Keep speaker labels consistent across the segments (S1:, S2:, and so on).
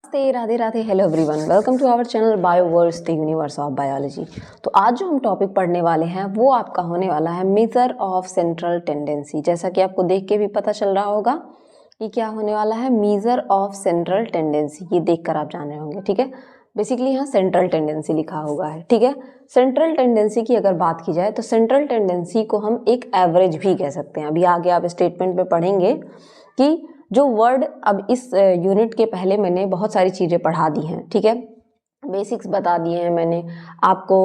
S1: नमस्ते, Radhe Radhe, hello everyone, welcome to our channel bio worlds the universe of biology. तो आज जो हम टॉपिक पढ़ने वाले हैं वो आपका होने वाला है मेजर ऑफ सेंट्रल टेंडेंसी। जैसा कि आपको देख के भी पता चल रहा होगा कि क्या होने वाला है, मेजर ऑफ सेंट्रल टेंडेंसी। ये देखकर आप जान रहे होंगे, ठीक है। बेसिकली यहाँ सेंट्रल टेंडेंसी लिखा हुआ है, ठीक है। सेंट्रल टेंडेंसी की अगर बात की जाए तो सेंट्रल टेंडेंसी को हम एक एवरेज भी कह सकते हैं। अभी आगे आप स्टेटमेंट में पढ़ेंगे कि जो वर्ड, अब इस यूनिट के पहले मैंने बहुत सारी चीज़ें पढ़ा दी हैं, ठीक है। बेसिक्स बता दिए हैं मैंने आपको,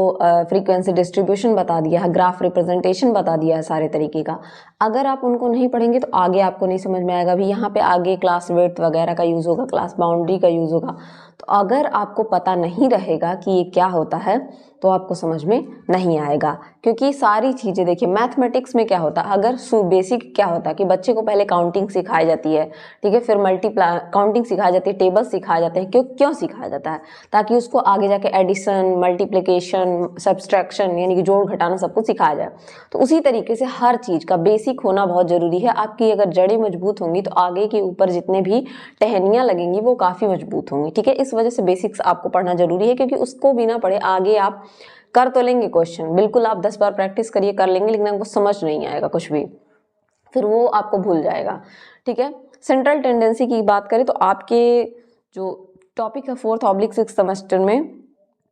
S1: फ्रीक्वेंसी डिस्ट्रीब्यूशन बता दिया है, ग्राफ रिप्रेजेंटेशन बता दिया है सारे तरीके का। अगर आप उनको नहीं पढ़ेंगे तो आगे आपको नहीं समझ में आएगा। भी यहाँ पे आगे क्लास विड्थ वगैरह का यूज़ होगा, क्लास बाउंड्री का यूज़ होगा। तो अगर आपको पता नहीं रहेगा कि ये क्या होता है तो आपको समझ में नहीं आएगा, क्योंकि सारी चीज़ें देखिए मैथमेटिक्स में क्या होता है, अगर बेसिक क्या होता है कि बच्चे को पहले काउंटिंग सिखाई जाती है, ठीक है, फिर मल्टीप्लाई काउंटिंग सिखाई जाती है, टेबल सिखाए जाते हैं। क्यों सिखाया जाता है? ताकि उसको आगे जाके एडिशन, मल्टीप्लिकेशन, सब्सट्रैक्शन यानी कि जोड़ घटाना सब कुछ सिखाया जाए। तो उसी तरीके से हर चीज़ का बेसिक होना बहुत ज़रूरी है। आपकी अगर जड़ें मजबूत होंगी तो आगे के ऊपर जितने भी टहनियाँ लगेंगी वो काफ़ी मजबूत होंगी, ठीक है। इस वजह से बेसिक्स आपको पढ़ना जरूरी है, क्योंकि उसको बिना पढ़े आगे आप कर तो लेंगे क्वेश्चन, बिल्कुल आप 10 बार प्रैक्टिस करिए, कर लेंगे, लेकिन आपको समझ नहीं आएगा कुछ भी, फिर वो आपको भूल जाएगा, ठीक है। सेंट्रल टेंडेंसी की बात करें तो आपके जो टॉपिक है 4th/6 सेमेस्टर में,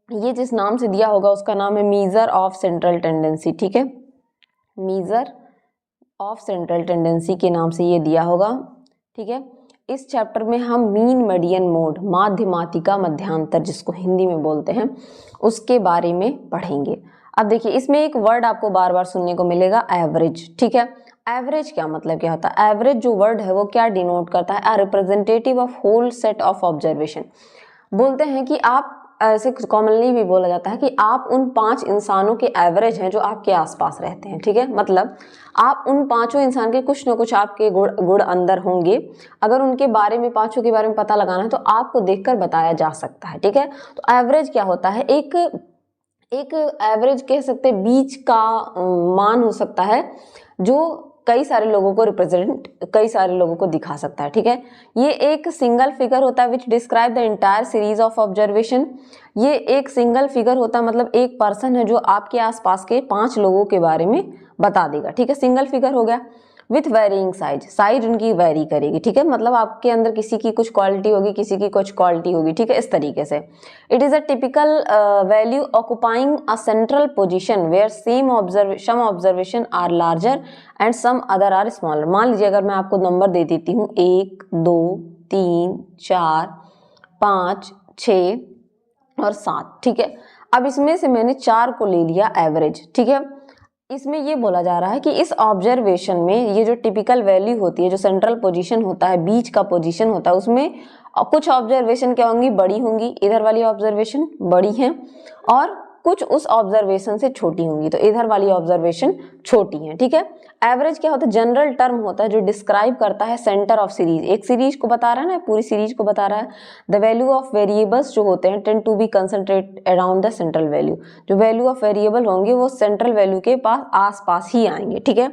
S1: ये जिस नाम से दिया होगा उसका नाम है मेजर ऑफ सेंट्रल टेंडेंसी, ठीक है। मेजर ऑफ सेंट्रल टेंडेंसी के नाम से ये दिया होगा, ठीक है। इस चैप्टर में हम मीन, मीडियन, मोड, माध्य, मातिका, मध्यांतर जिसको हिंदी में बोलते हैं, उसके बारे में पढ़ेंगे। अब देखिए इसमें एक वर्ड आपको बार बार सुनने को मिलेगा, एवरेज, ठीक है। एवरेज क्या मतलब क्या होता है? एवरेज जो वर्ड है वो क्या डिनोट करता है? A representative of whole set of observation. बोलते हैं कि आप, ऐसे कॉमनली भी बोला जाता है कि आप उन 5 इंसानों के एवरेज हैं जो आपके आसपास रहते हैं, ठीक है। मतलब आप उन 5 इंसान के कुछ ना कुछ आपके गुण अंदर होंगे। अगर उनके बारे में, 5 के बारे में पता लगाना है तो आपको देखकर बताया जा सकता है, ठीक है। तो एवरेज क्या होता है? एक एवरेज कह सकते हैं, बीच का मान हो सकता है जो कई सारे लोगों को रिप्रेजेंट, कई सारे लोगों को दिखा सकता है, ठीक है। ये एक सिंगल फिगर होता है विच describe the entire series of observation. ये एक सिंगल फिगर होता है, मतलब एक पर्सन है जो आपके आसपास के 5 लोगों के बारे में बता देगा, ठीक है। सिंगल फिगर हो गया। विथ वेरिंग साइज उनकी वेरी करेगी, ठीक है। मतलब आपके अंदर किसी की कुछ क्वालिटी होगी, किसी की कुछ क्वालिटी होगी, ठीक है, इस तरीके से। It is a typical value occupying a central position where some observation are larger and some other are smaller. मान लीजिए अगर मैं आपको नंबर दे देती हूँ 1, 2, 3, 4, 5, 6 और 7, ठीक है। अब इसमें से मैंने 4 को ले लिया एवरेज, ठीक है। इसमें ये बोला जा रहा है कि इस ऑब्जर्वेशन में ये जो टिपिकल वैल्यू होती है, जो सेंट्रल पोजीशन होता है, बीच का पोजीशन होता है, उसमें कुछ ऑब्जर्वेशन क्या होंगी, बड़ी होंगी, इधर वाली ऑब्जर्वेशन बड़ी हैं, और कुछ उस ऑब्जर्वेशन से छोटी होंगी, तो इधर वाली ऑब्जर्वेशन छोटी हैं, ठीक है। एवरेज क्या होता है? जनरल टर्म होता है जो डिस्क्राइब करता है सेंटर ऑफ सीरीज। एक सीरीज को बता रहा है ना, पूरी सीरीज को बता रहा है। द वैल्यू ऑफ वेरिएबल्स जो होते हैं tend to be concentrate around the central value. जो वैल्यू ऑफ वेरिएबल होंगे वो सेंट्रल वैल्यू के पास आस-पास ही आएंगे, ठीक है।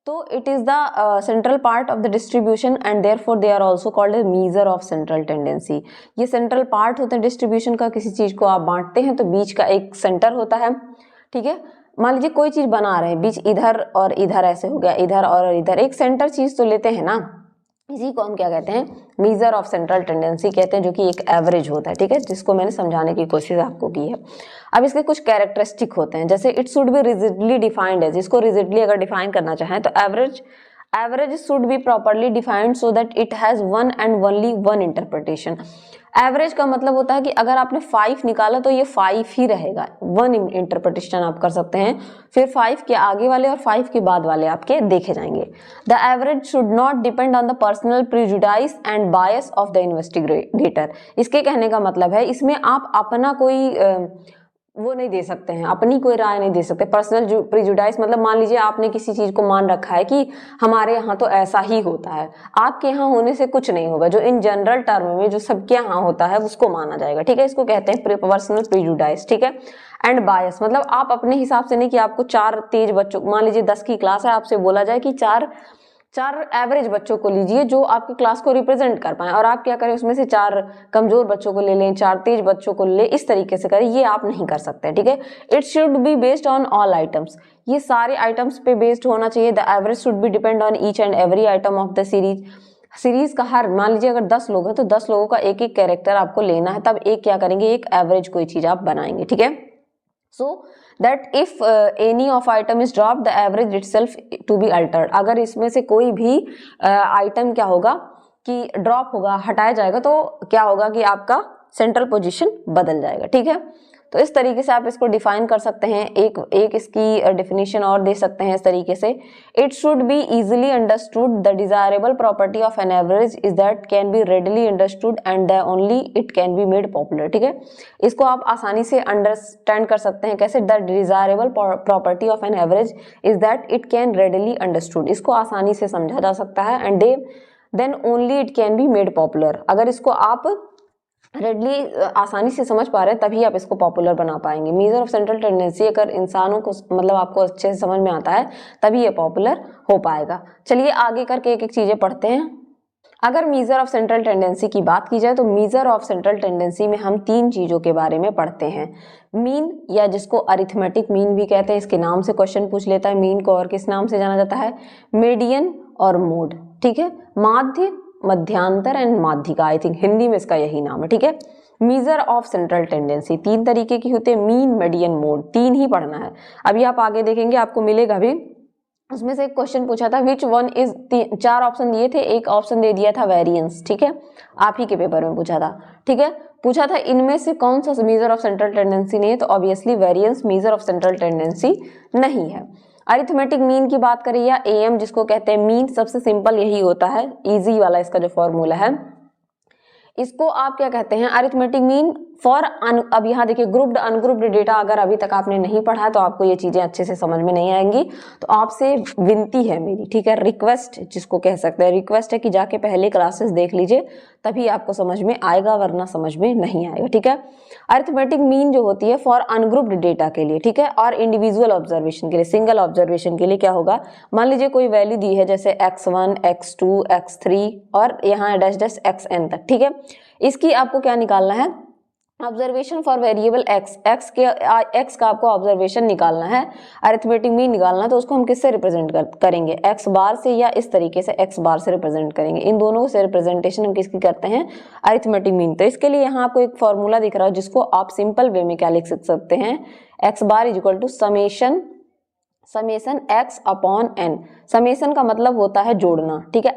S1: तो it is the central part of the distribution and therefore they are also called a measure of central tendency. ये सेंट्रल पार्ट होता है डिस्ट्रीब्यूशन का। किसी चीज को आप बांटते हैं तो बीच का एक सेंटर होता है, ठीक है। मान लीजिए कोई चीज बना रहे हैं, बीच इधर और इधर ऐसे हो गया, इधर और इधर, एक सेंटर चीज तो लेते हैं ना, इसी को हम क्या कहते हैं? मेजर ऑफ सेंट्रल टेंडेंसी कहते हैं, जो कि एक एवरेज होता है, ठीक है, जिसको मैंने समझाने की कोशिश आपको की है। अब इसके कुछ कैरेक्टरिस्टिक होते हैं, जैसे it should B rigidly defined है। जिसको रिजिडली अगर डिफाइन करना चाहें तो average should be properly defined so that it has one and only one interpretation. Average का मतलब होता है कि अगर आपने 5 निकाला तो ये 5 ही रहेगा, वन इंटरप्रिटेशन आप कर सकते हैं, फिर 5 के आगे वाले और 5 के बाद वाले आपके देखे जाएंगे। The average should not depend on the personal prejudice and bias of the investigator. इसके कहने का मतलब है इसमें आप अपना कोई वो नहीं दे सकते हैं, अपनी कोई राय नहीं दे सकते। पर्सनल प्रिजुडाइस मतलब मान लीजिए आपने किसी चीज को मान रखा है कि हमारे यहाँ तो ऐसा ही होता है, आपके यहाँ होने से कुछ नहीं होगा। जो इन जनरल टर्म में जो सबके यहाँ होता है उसको माना जाएगा, ठीक है। इसको कहते हैं पर्सनल प्रिजुडाइस, ठीक है। एंड बायस मतलब आप अपने हिसाब से नहीं, कि आपको 4 तेज बच्चों, मान लीजिए 10 की क्लास है, आपसे बोला जाए कि 4 4 एवरेज बच्चों को लीजिए जो आपकी क्लास को रिप्रेजेंट कर पाए, और आप क्या करें उसमें से 4 कमजोर बच्चों को ले लें, 4 तेज बच्चों को ले, इस तरीके से करें, ये आप नहीं कर सकते। ठीक है, it should be based on all items, ये सारे आइटम्स पे बेस्ड होना चाहिए। The average should be depend on each and every item of the series का हर, मान लीजिए अगर 10 लोग हैं तो 10 लोगों का एक एक कैरेक्टर आपको लेना है, तब एक क्या करेंगे, एक एवरेज कोई चीज आप बनाएंगे। ठीक है, so that if any of item is drop the average itself to be altered, अगर इसमें से कोई भी आइटम क्या होगा कि ड्रॉप होगा, हटाया जाएगा, तो क्या होगा कि आपका सेंट्रल पोजीशन बदल जाएगा। ठीक है, तो इस तरीके से आप इसको डिफाइन कर सकते हैं। एक इसकी डेफिनेशन और दे सकते हैं इस तरीके से, it should be easily understood the desirable property of an average is that can be readily understood and the only it can be made popular. ठीक है, इसको आप आसानी से अंडरस्टैंड कर सकते हैं कैसे, the desirable property of an average is that it can readily understood, इसको आसानी से समझा जा सकता है, and then only it can be made popular, अगर इसको आप रेडली आसानी से समझ पा रहे हैं तभी आप इसको पॉपुलर बना पाएंगे। मीजर ऑफ सेंट्रल टेंडेंसी अगर इंसानों को मतलब आपको अच्छे से समझ में आता है तभी ये पॉपुलर हो पाएगा। चलिए आगे करके एक एक चीजें पढ़ते हैं। अगर मीजर ऑफ सेंट्रल टेंडेंसी की बात की जाए तो मीजर ऑफ सेंट्रल टेंडेंसी में हम 3 चीजों के बारे में पढ़ते हैं। मीन, या जिसको अरिथमेटिक मीन भी कहते हैं, इसके नाम से क्वेश्चन पूछ लेता है। मीन को और किस नाम से जाना जाता है, मीडियन और मोड। ठीक है, माध्य, मध्यांतर एंड माध्यिका, आई थिंक हिंदी में इसका यही नाम है। ठीक है, मीजर ऑफ सेंट्रल टेंडेंसी 3 तरीके की होते हैं, मीन, मीडियन, मोड, 3 ही पढ़ना है। अभी आप आगे देखेंगे आपको मिलेगा भी, उसमें से एक क्वेश्चन पूछा था विच वन इज, 4 ऑप्शन दिए थे, एक ऑप्शन दे दिया था वेरिएंस। ठीक है, आप ही के पेपर में पूछा था। ठीक है, पूछा था इनमें से कौन सा मीजर ऑफ सेंट्रल टेंडेंसी नहीं है, तो obviously variance measure of central tendency नहीं है। अरिथमेटिक मीन की बात करें या एएम जिसको कहते हैं मीन, सबसे सिंपल यही होता है, इजी वाला इसका जो फॉर्मूला है, इसको आप क्या कहते हैं, अरिथमेटिक मीन फॉर अब यहाँ देखिए ग्रुप्ड अनग्रुप्ड डेटा, अगर अभी तक आपने नहीं पढ़ा तो आपको ये चीजें अच्छे से समझ में नहीं आएंगी, तो आपसे विनती है मेरी, ठीक है, रिक्वेस्ट जिसको कह सकते हैं, रिक्वेस्ट है कि जाके पहले क्लासेस देख लीजिए तभी आपको समझ में आएगा, वरना समझ में नहीं आएगा। ठीक है, अरिथमेटिक मीन जो होती है फॉर अनग्रुप्ड डेटा के लिए, ठीक है, और इंडिविजुअल ऑब्जर्वेशन के लिए, सिंगल ऑब्जर्वेशन के लिए क्या होगा, मान लीजिए कोई वैल्यू दी है जैसे x1, x2, x3 और यहाँ डैश डैश xn तक। ठीक है, इसकी आपको क्या निकालना है, ऑब्जर्वेशन फॉर वेरिएबल x का आपको ऑब्जर्वेशन निकालना है, अरिथमेटिक मीन निकालना है, तो उसको हम किससे रिप्रेजेंट करेंगे, x बार से या इस तरीके से x बार से रिप्रेजेंट करेंगे। इन दोनों से रिप्रेजेंटेशन हम किसकी करते हैं, अरिथमेटिक मीन। तो इसके लिए यहाँ आपको एक फॉर्मूला दिख रहा है जिसको आप सिंपल वे में क्या लिख सकते हैं, x bar is equal to summation x upon n। समेशन का मतलब होता है जोड़ना, ठीक है,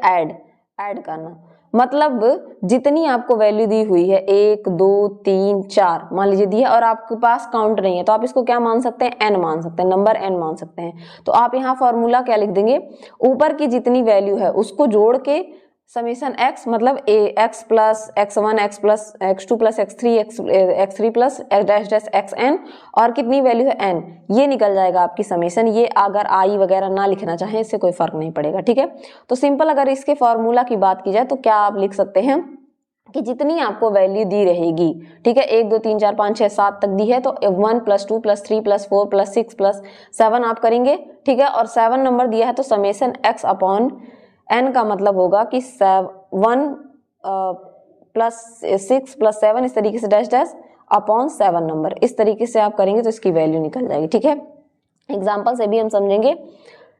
S1: ऐड करना, मतलब जितनी आपको वैल्यू दी हुई है 1 2 3 4 मान लीजिए दी है और आपके पास काउंट नहीं है, तो आप इसको क्या मान सकते हैं, n मान सकते हैं, नंबर n मान सकते हैं। तो आप यहाँ फॉर्मूला क्या लिख देंगे, ऊपर की जितनी वैल्यू है उसको जोड़ के समेशन x मतलब x plus x1 x plus x2 plus x3 plus dash dash xn और कितनी वैल्यू है n, ये निकल जाएगा आपकी समेशन। ये अगर i वगैरह ना लिखना चाहें इससे कोई फर्क नहीं पड़ेगा। ठीक है, तो सिंपल अगर इसके फॉर्मूला की बात की जाए तो क्या आप लिख सकते हैं कि जितनी आपको वैल्यू दी रहेगी, ठीक है, 1 2 3 4 5 6 7 तक दी है, तो 1 + 2 + 3 + 4 + 6 + 7 आप करेंगे। ठीक है, और 7 नंबर दिया है तो समेशन x अपॉन n का मतलब होगा कि 1 + 6 + 7 इस तरीके से डैश डैश अपॉन 7 नंबर, इस तरीके से आप करेंगे तो इसकी वैल्यू निकल जाएगी। ठीक है, एग्जाम्पल से भी हम समझेंगे,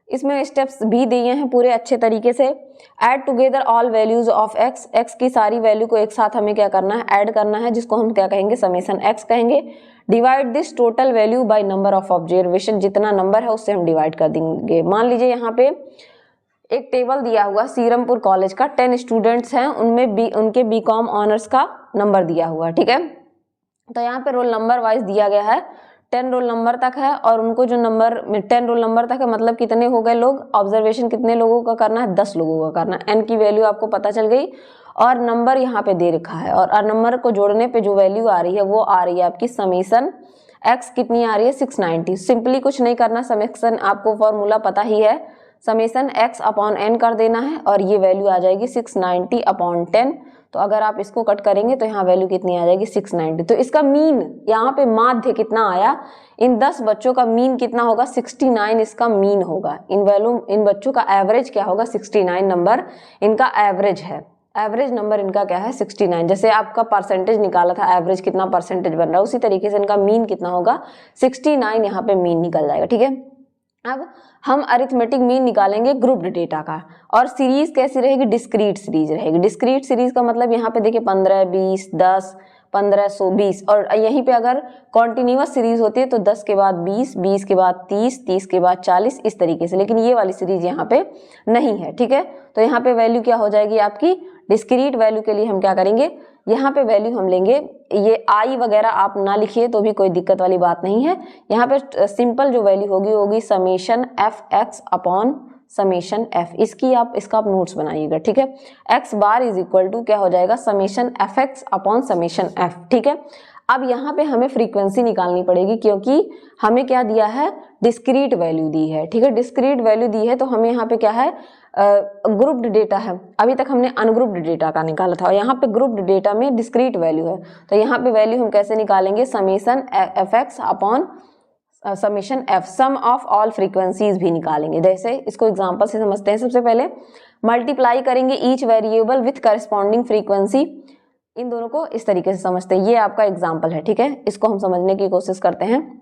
S1: इसमें स्टेप्स भी दिए हैं पूरे अच्छे तरीके से। Add together all values of x की सारी वैल्यू को एक साथ हमें क्या करना है, ऐड करना है, जिसको हम क्या कहेंगे, समेशन x कहेंगे। Divide this total value by number of observation, जितना नंबर है उससे हम डिवाइड कर देंगे। मान लीजिए यहाँ पे एक टेबल दिया हुआ सीरमपुर कॉलेज का, 10 स्टूडेंट्स हैं, उनमें उनके बीकॉम ऑनर्स का नंबर दिया हुआ। ठीक है, तो यहाँ पे रोल नंबर वाइज दिया गया है, 10 रोल नंबर तक है और उनको जो नंबर 10 रोल नंबर तक है मतलब कितने हो गए लोग, ऑब्जर्वेशन कितने लोगों का करना है, 10 लोगों का करना है। n की वैल्यू आपको पता चल गई और नंबर यहाँ पे दे रखा है, और नंबर को जोड़ने पे जो वैल्यू आ रही है वो आ रही है आपकी समेशन x कितनी आ रही है, 690। सिंपली कुछ नहीं करना, समेशन आपको फॉर्मूला पता ही है, समेशन x अपॉन n कर देना है और ये वैल्यू आ जाएगी 690 अपॉन 10। तो अगर आप इसको कट करेंगे तो यहाँ वैल्यू कितनी आ जाएगी 690। तो इसका मीन यहाँ पे माध्य कितना आया, इन 10 बच्चों का मीन कितना होगा 69 इसका मीन होगा। इन बच्चों का एवरेज क्या होगा 69 नंबर इनका एवरेज है। एवरेज नंबर इनका क्या है 69। जैसे आपका परसेंटेज निकाला था एवरेज कितना परसेंटेज बन रहा है, उसी तरीके से इनका मीन कितना होगा 69 यहाँ पे मीन निकल जाएगा। ठीक है, अब हम अरिथमेटिक मीन निकालेंगे ग्रुप्ड डेटा का, और सीरीज कैसी रहेगी, डिस्क्रीट सीरीज रहेगी। डिस्क्रीट सीरीज का मतलब यहाँ पे देखिए 15, 20, 10, 15, 100, 20, और यहीं पे अगर कॉन्टिन्यूअस सीरीज होती है तो 10 के बाद 20, 20 के बाद 30, 30 के बाद 40 इस तरीके से, लेकिन ये वाली सीरीज यहाँ पे नहीं है। ठीक है, तो यहाँ पे वैल्यू क्या हो जाएगी आपकी, डिस्क्रीट वैल्यू के लिए हम क्या करेंगे, यहाँ पे वैल्यू हम लेंगे, ये आई वगैरह आप ना लिखिए तो भी कोई दिक्कत वाली बात नहीं है। यहाँ पे सिंपल जो वैल्यू होगी summation F X upon summation F, इसका आप नोट्स बनाइएगा। ठीक है, X bar is equal to क्या हो जाएगा summation F X upon summation F. ठीक है, अब यहाँ पे हमें फ्रीक्वेंसी निकालनी पड़ेगी क्योंकि हमें क्या दिया है, डिस्क्रीट वैल्यू दी है। ठीक है, डिस्क्रीट वैल्यू दी है तो हमें यहाँ पे क्या है, ग्रुप्ड डेटा है। अभी तक हमने अनग्रुप्ड डेटा का निकाला था और यहाँ पे ग्रुप्ड डेटा में डिस्क्रीट वैल्यू है, तो यहाँ पे वैल्यू हम कैसे निकालेंगे, summation F X upon summation F, sum of all frequencies भी निकालेंगे। जैसे इसको एग्जांपल से समझते हैं। सबसे पहले मल्टीप्लाई करेंगे each variable with corresponding frequency, इन दोनों को इस तरीके से समझते हैं। ये आपका एग्जाम्पल है। ठीक है, इसको हम समझने की कोशिश करते हैं।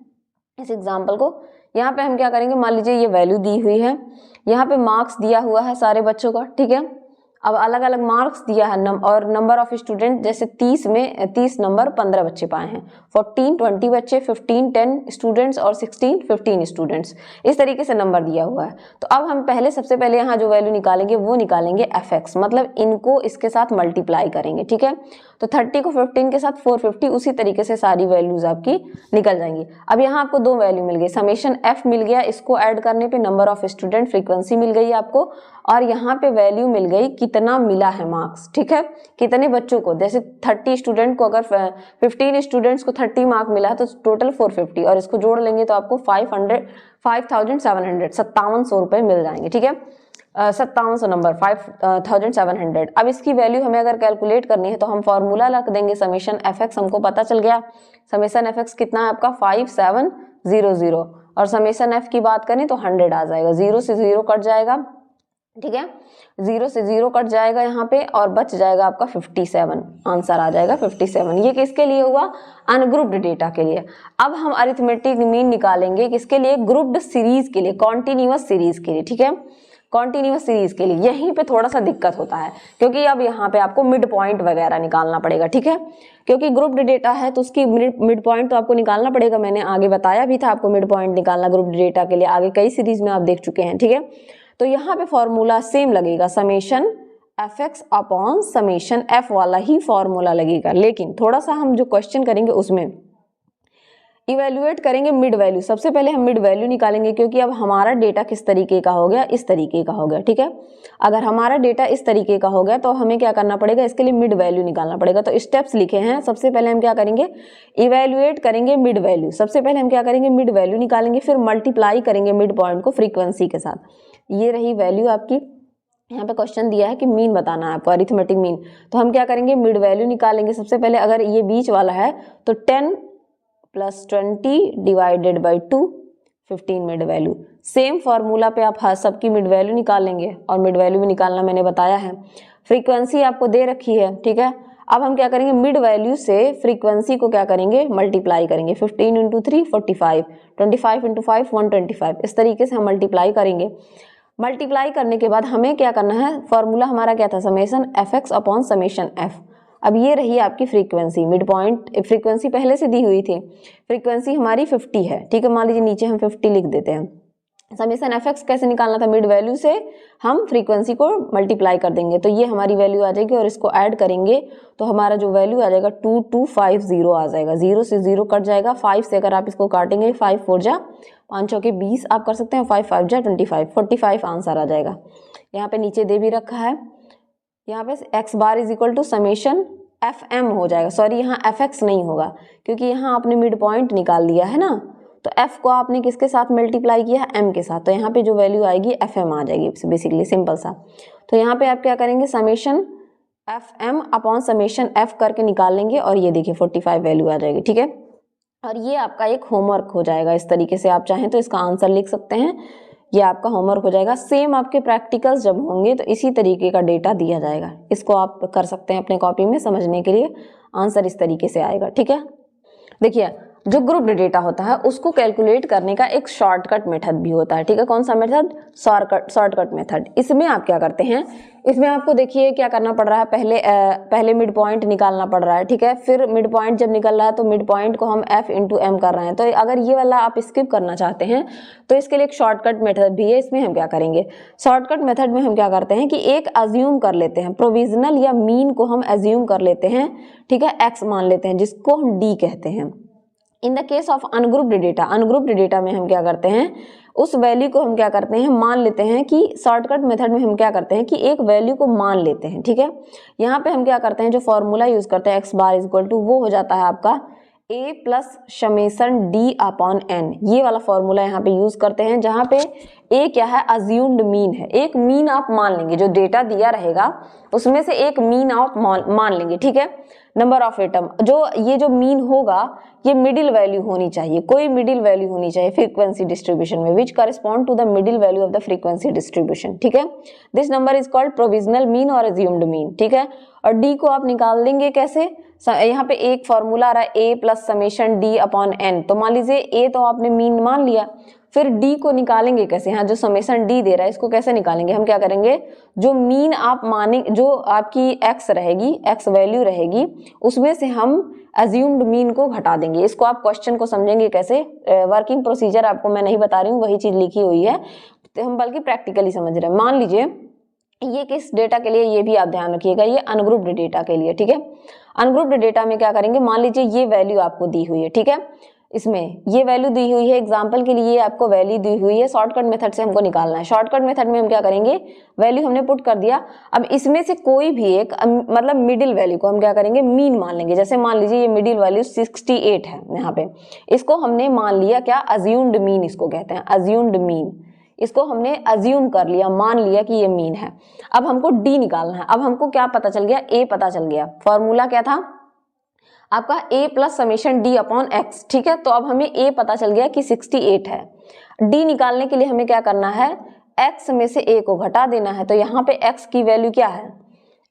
S1: इस एग्जाम्पल को यहाँ पे हम क्या करेंगे, मान लीजिए ये वैल्यू दी हुई है, यहाँ पे मार्क्स दिया हुआ है सारे बच्चों का। ठीक है, अब अलग अलग मार्क्स दिया है और नंबर ऑफ स्टूडेंट, जैसे 30 में 30 नंबर 15 बच्चे पाए हैं, 14 20 बच्चे, 15 10 स्टूडेंट्स और 16 15 स्टूडेंट्स, इस तरीके से नंबर दिया हुआ है। तो अब हम सबसे पहले यहाँ जो वैल्यू निकालेंगे वो निकालेंगे एफ एक्स, मतलब इनको इसके साथ मल्टीप्लाई करेंगे। ठीक है, तो 30 को 15 के साथ 450, उसी तरीके से सारी वैल्यूज आपकी निकल जाएंगी। अब यहाँ आपको दो वैल्यू मिल गई, समेशन एफ मिल गया, इसको ऐड करने पे नंबर ऑफ स्टूडेंट फ्रीक्वेंसी मिल गई आपको, और यहाँ पे वैल्यू मिल गई कितना मिला है मार्क्स। ठीक है, कितने बच्चों को, जैसे 30 स्टूडेंट को अगर 15 स्टूडेंट्स को 30 मार्क मिला है तो टोटल 450, और इसको जोड़ लेंगे तो आपको 5700 रुपए मिल जाएंगे। ठीक है, 5700 नंबर 5700। अब इसकी वैल्यू हमें अगर कैलकुलेट करनी है तो हम फॉर्मूला रख देंगे समेशन एफ एक्स, हमको पता चल गया समेशन एफ एक्स कितना है आपका 5700, और समेशन एफ की बात करें तो 100 आ जाएगा, 0 से 0 कट जाएगा। ठीक है, 0 से 0 कट जाएगा यहाँ पे और बच जाएगा आपका 57, आंसर आ जाएगा 57। ये किसके लिए हुआ, अनग्रुप्ड डेटा के लिए। अब हम अरिथमेटिक मीन निकालेंगे किसके लिए, ग्रुप्ड सीरीज के लिए, कॉन्टिन्यूअस सीरीज के लिए। ठीक है, कॉन्टिन्यूअस सीरीज के लिए यहीं पे थोड़ा सा दिक्कत होता है क्योंकि अब यहाँ पे आपको मिड पॉइंट वगैरह निकालना पड़ेगा। ठीक है, क्योंकि ग्रुप्ड डेटा है तो उसकी मिड पॉइंट तो आपको निकालना पड़ेगा। मैंने आगे बताया भी था आपको मिड पॉइंट निकालना ग्रुप्ड डेटा के लिए, आगे कई सीरीज में आप देख चुके हैं। ठीक है, तो यहाँ पे फॉर्मूला सेम लगेगा, summation F X upon summation F वाला ही फॉर्मूला लगेगा, लेकिन थोड़ा सा हम जो क्वेश्चन करेंगे उसमें इवेल्युएट करेंगे मिड वैल्यू। सबसे पहले हम मिड वैल्यू निकालेंगे क्योंकि अब हमारा डेटा किस तरीके का हो गया, इस तरीके का हो गया। ठीक है, अगर हमारा डेटा इस तरीके का हो गया तो हमें क्या करना पड़ेगा, इसके लिए मिड वैल्यू निकालना पड़ेगा। तो स्टेप्स लिखे हैं, सबसे पहले हम क्या करेंगे, इवेल्युएट करेंगे मिड वैल्यू। सबसे पहले हम क्या करेंगे, मिड वैल्यू निकालेंगे, फिर मल्टीप्लाई करेंगे मिड पॉइंट को फ्रीक्वेंसी के साथ। ये रही वैल्यू आपकी। यहाँ पे क्वेश्चन दिया है कि मीन बताना है आपको, अरिथमेटिक मीन, तो हम क्या करेंगे, मिड वैल्यू निकालेंगे। सबसे पहले अगर ये बीच वाला है तो 10 + 20 divided by 2 15 mid value. Same formula पे आप सबकी मिड वैल्यू निकालेंगे, और मिड वैल्यू भी निकालना मैंने बताया है। फ्रीक्वेंसी आपको दे रखी है। ठीक है, अब हम क्या करेंगे, मिड वैल्यू से फ्रीक्वेंसी को क्या करेंगे, मल्टीप्लाई करेंगे। 15 × 3 45, 25 × 5 125, इस तरीके से हम मल्टीप्लाई करेंगे। मल्टीप्लाई करने के बाद हमें क्या करना है, फॉर्मूला हमारा क्या था, summation F X upon summation F. अब ये रही आपकी फ्रीक्वेंसी, मिड पॉइंट फ्रीक्वेंसी पहले से दी हुई थी, फ्रीक्वेंसी हमारी 50 है। ठीक है, मान लीजिए नीचे हम 50 लिख देते हैं। समेशन एफ एक्स कैसे निकालना था, मिड वैल्यू से हम फ्रीक्वेंसी को मल्टीप्लाई कर देंगे तो ये हमारी वैल्यू आ जाएगी, और इसको ऐड करेंगे तो हमारा जो वैल्यू आ जाएगा 2250 आ जाएगा। 0 से 0 कट जाएगा, 5 से अगर आप इसको काटेंगे 5 4 जा 5 चौके 20 आप कर सकते हैं, 5 5 जा 25, 45 आंसर आ जाएगा। यहाँ पे नीचे दे भी रखा है, यहाँ पे X bar is equal to summation F M हो जाएगा। सॉरी, यहाँ एफ एक्स नहीं होगा क्योंकि यहाँ आपने मिड पॉइंट निकाल दिया है ना, तो एफ को आपने किसके साथ मल्टीप्लाई किया है, एम के साथ, तो यहाँ पे जो वैल्यू आएगी एफ एम आ जाएगी, बेसिकली सिंपल सा। तो यहाँ पे आप क्या करेंगे, summation F M upon summation F करके निकाल लेंगे और ये देखिए 45 वैल्यू आ जाएगी, ठीक है। और ये आपका एक होमवर्क हो जाएगा, इस तरीके से आप चाहें तो इसका आंसर लिख सकते हैं, ये आपका होमवर्क हो जाएगा। सेम आपके प्रैक्टिकल्स जब होंगे तो इसी तरीके का डेटा दिया जाएगा, इसको आप कर सकते हैं अपने कॉपी में समझने के लिए, आंसर इस तरीके से आएगा, ठीक है। देखिए जो ग्रुप्ड डेटा होता है उसको कैलकुलेट करने का एक शॉर्टकट मेथड भी होता है, ठीक है। कौन सा मेथड? Shortcut method. इसमें आप क्या करते हैं, इसमें आपको देखिए क्या करना पड़ रहा है, पहले मिड पॉइंट निकालना पड़ रहा है, ठीक है। फिर मिड पॉइंट जब निकल रहा है तो मिड पॉइंट को हम f इंटू एम कर रहे हैं। तो अगर ये वाला आप स्किप करना चाहते हैं तो इसके लिए एक शॉर्टकट मेथड भी है। इसमें हम क्या करेंगे, शॉर्टकट मेथड में हम क्या करते हैं कि एक अज्यूम कर लेते हैं, प्रोविजनल या मीन को हम अज्यूम कर लेते हैं, ठीक है, x मान लेते हैं जिसको हम d कहते हैं। In the case of ungrouped data में हम क्या करते हैं, उस वैल्यू को हम क्या करते हैं, मान लेते हैं कि शॉर्टकट मेथड में हम क्या करते हैं कि एक वैल्यू को मान लेते हैं, ठीक है। यहाँ पे हम क्या करते हैं, जो फॉर्मूला यूज करते हैं x बार इक्वल टू, वो हो जाता है आपका a plus summation d upon n। ये वाला फॉर्मूला यहाँ पे यूज करते हैं, जहाँ पे a क्या है, अज्यूम्ड मीन है। एक मीन आप मान लेंगे, जो डेटा दिया रहेगा उसमें से एक मीन आप मान लेंगे, ठीक है। नंबर ऑफ एटम, ये जो मीन होगा ये मिडिल वैल्यू होनी चाहिए, कोई मिडिल वैल्यू होनी चाहिए फ्रीक्वेंसी डिस्ट्रीब्यूशन में, which correspond to the middle value of the frequency distribution, ठीक है। This number is called provisional mean और अज्यूम्ड मीन, ठीक है। और डी को आप निकाल देंगे कैसे, यहाँ पे एक फॉर्मूला आ रहा है A plus summation D upon N. तो मान लीजिए ए तो आपने मीन मान लिया, फिर डी को निकालेंगे कैसे, यहाँ जो समेशन डी दे रहा है इसको कैसे निकालेंगे, हम क्या करेंगे, जो मीन आप माने, जो आपकी एक्स रहेगी, एक्स वैल्यू रहेगी, उसमें से हम अज्यूम्ड मीन को घटा देंगे। इसको आप क्वेश्चन को समझेंगे कैसे, वर्किंग प्रोसीजर आपको मैं नहीं बता रही हूँ, वही चीज लिखी हुई है, तो हम बल्कि प्रैक्टिकली समझ रहे हैं। मान लीजिए ये किस डेटा के लिए, ये भी आप ध्यान रखिएगा, ये अनग्रुप्ड डेटा के लिए, ठीक है। अनग्रुप्ड डेटा में क्या करेंगे, मान लीजिए ये वैल्यू आपको दी हुई है, ठीक है, इसमें ये वैल्यू दी हुई है, एग्जांपल के लिए आपको वैल्यू दी हुई है, शॉर्टकट मेथड से हमको निकालना है। शॉर्टकट मेथड में हम क्या करेंगे, वैल्यू हमने पुट कर दिया, अब इसमें से कोई भी एक मतलब मिडिल वैल्यू को हम क्या करेंगे, मीन मान लेंगे। जैसे मान लीजिए ये मिडिल वैल्यू 68 है, यहाँ पे इसको हमने मान लिया क्या, अज्यूम्ड मीन इसको कहते हैं, अज्यूम्ड मीन, इसको हमने अज्यूम कर लिया, मान लिया कि ये मीन है। अब हमको डी निकालना है। अब हमको क्या पता चल गया, ए पता चल गया, फॉर्मूला क्या था आपका, a plus summation d upon x, ठीक है। तो अब हमें a पता चल गया कि 68 है। d निकालने के लिए हमें क्या करना है, x में से a को घटा देना है। तो यहाँ पे x की वैल्यू क्या है,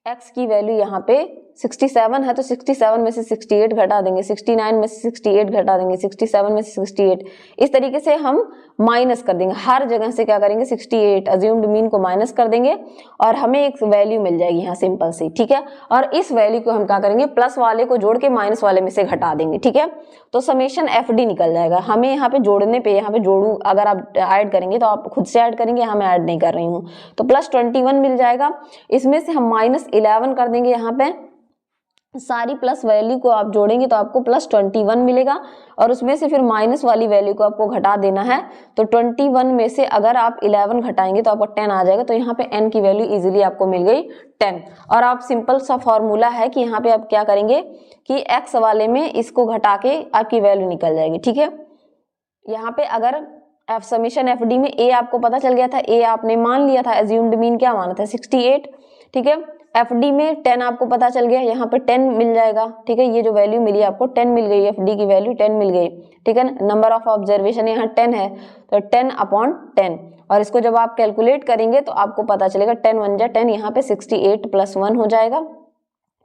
S1: x की वैल्यू यहाँ पे 67 है, तो 67 में से 68 घटा देंगे, 69 में से 68 घटा देंगे, 67 में से 68, इस तरीके से हम माइनस कर देंगे। हर जगह से क्या करेंगे, 68 अज्यूम्ड मीन को माइनस कर देंगे और हमें एक वैल्यू मिल जाएगी यहाँ सिंपल सी, ठीक है। और इस वैल्यू को हम क्या करेंगे, प्लस वाले को जोड़ के माइनस वाले में से घटा देंगे, ठीक है। तो समेशन एफ डी निकल जाएगा। हमें यहाँ पे जोड़ने पे, यहाँ पे जोड़ू, अगर आप ऐड करेंगे तो आप खुद से ऐड करेंगे, यहाँ मैं ऐड नहीं कर रही हूँ, तो प्लस 21 मिल जाएगा। इसमें से हम माइनस 11 कर देंगे, यहाँ पे सारी प्लस वैल्यू को आप जोड़ेंगे तो आपको प्लस 21 मिलेगा और उसमें से फिर माइनस वाली वैल्यू को आपको घटा देना है। तो 21 में से अगर आप 11 घटाएंगे तो आपको 10 आ जाएगा। तो यहाँ पे n की वैल्यू इजीली आपको मिल गई 10। और आप सिंपल सा फॉर्मूला है कि यहाँ पे आप क्या करेंगे कि x वाले में इसको घटा के आपकी वैल्यू निकल जाएगी, ठीक है। यहाँ पे अगर एफ समेशन एफ डी में a आपको पता चल गया था, a आपने मान लिया था, एज्यूम्ड मीन क्या माना था 68, ठीक है। एफ डी में 10 आपको पता चल गया, यहाँ पे 10 मिल जाएगा, ठीक है। ये जो वैल्यू मिली आपको 10 मिल गई, एफ डी की वैल्यू 10 मिल गई, ठीक है। नंबर ऑफ ऑब्जर्वेशन यहाँ 10 है, तो 10 अपॉन 10, और इसको जब आप कैलकुलेट करेंगे तो आपको पता चलेगा 10 1 जा 10, यहाँ पे 68 प्लस 1 हो जाएगा,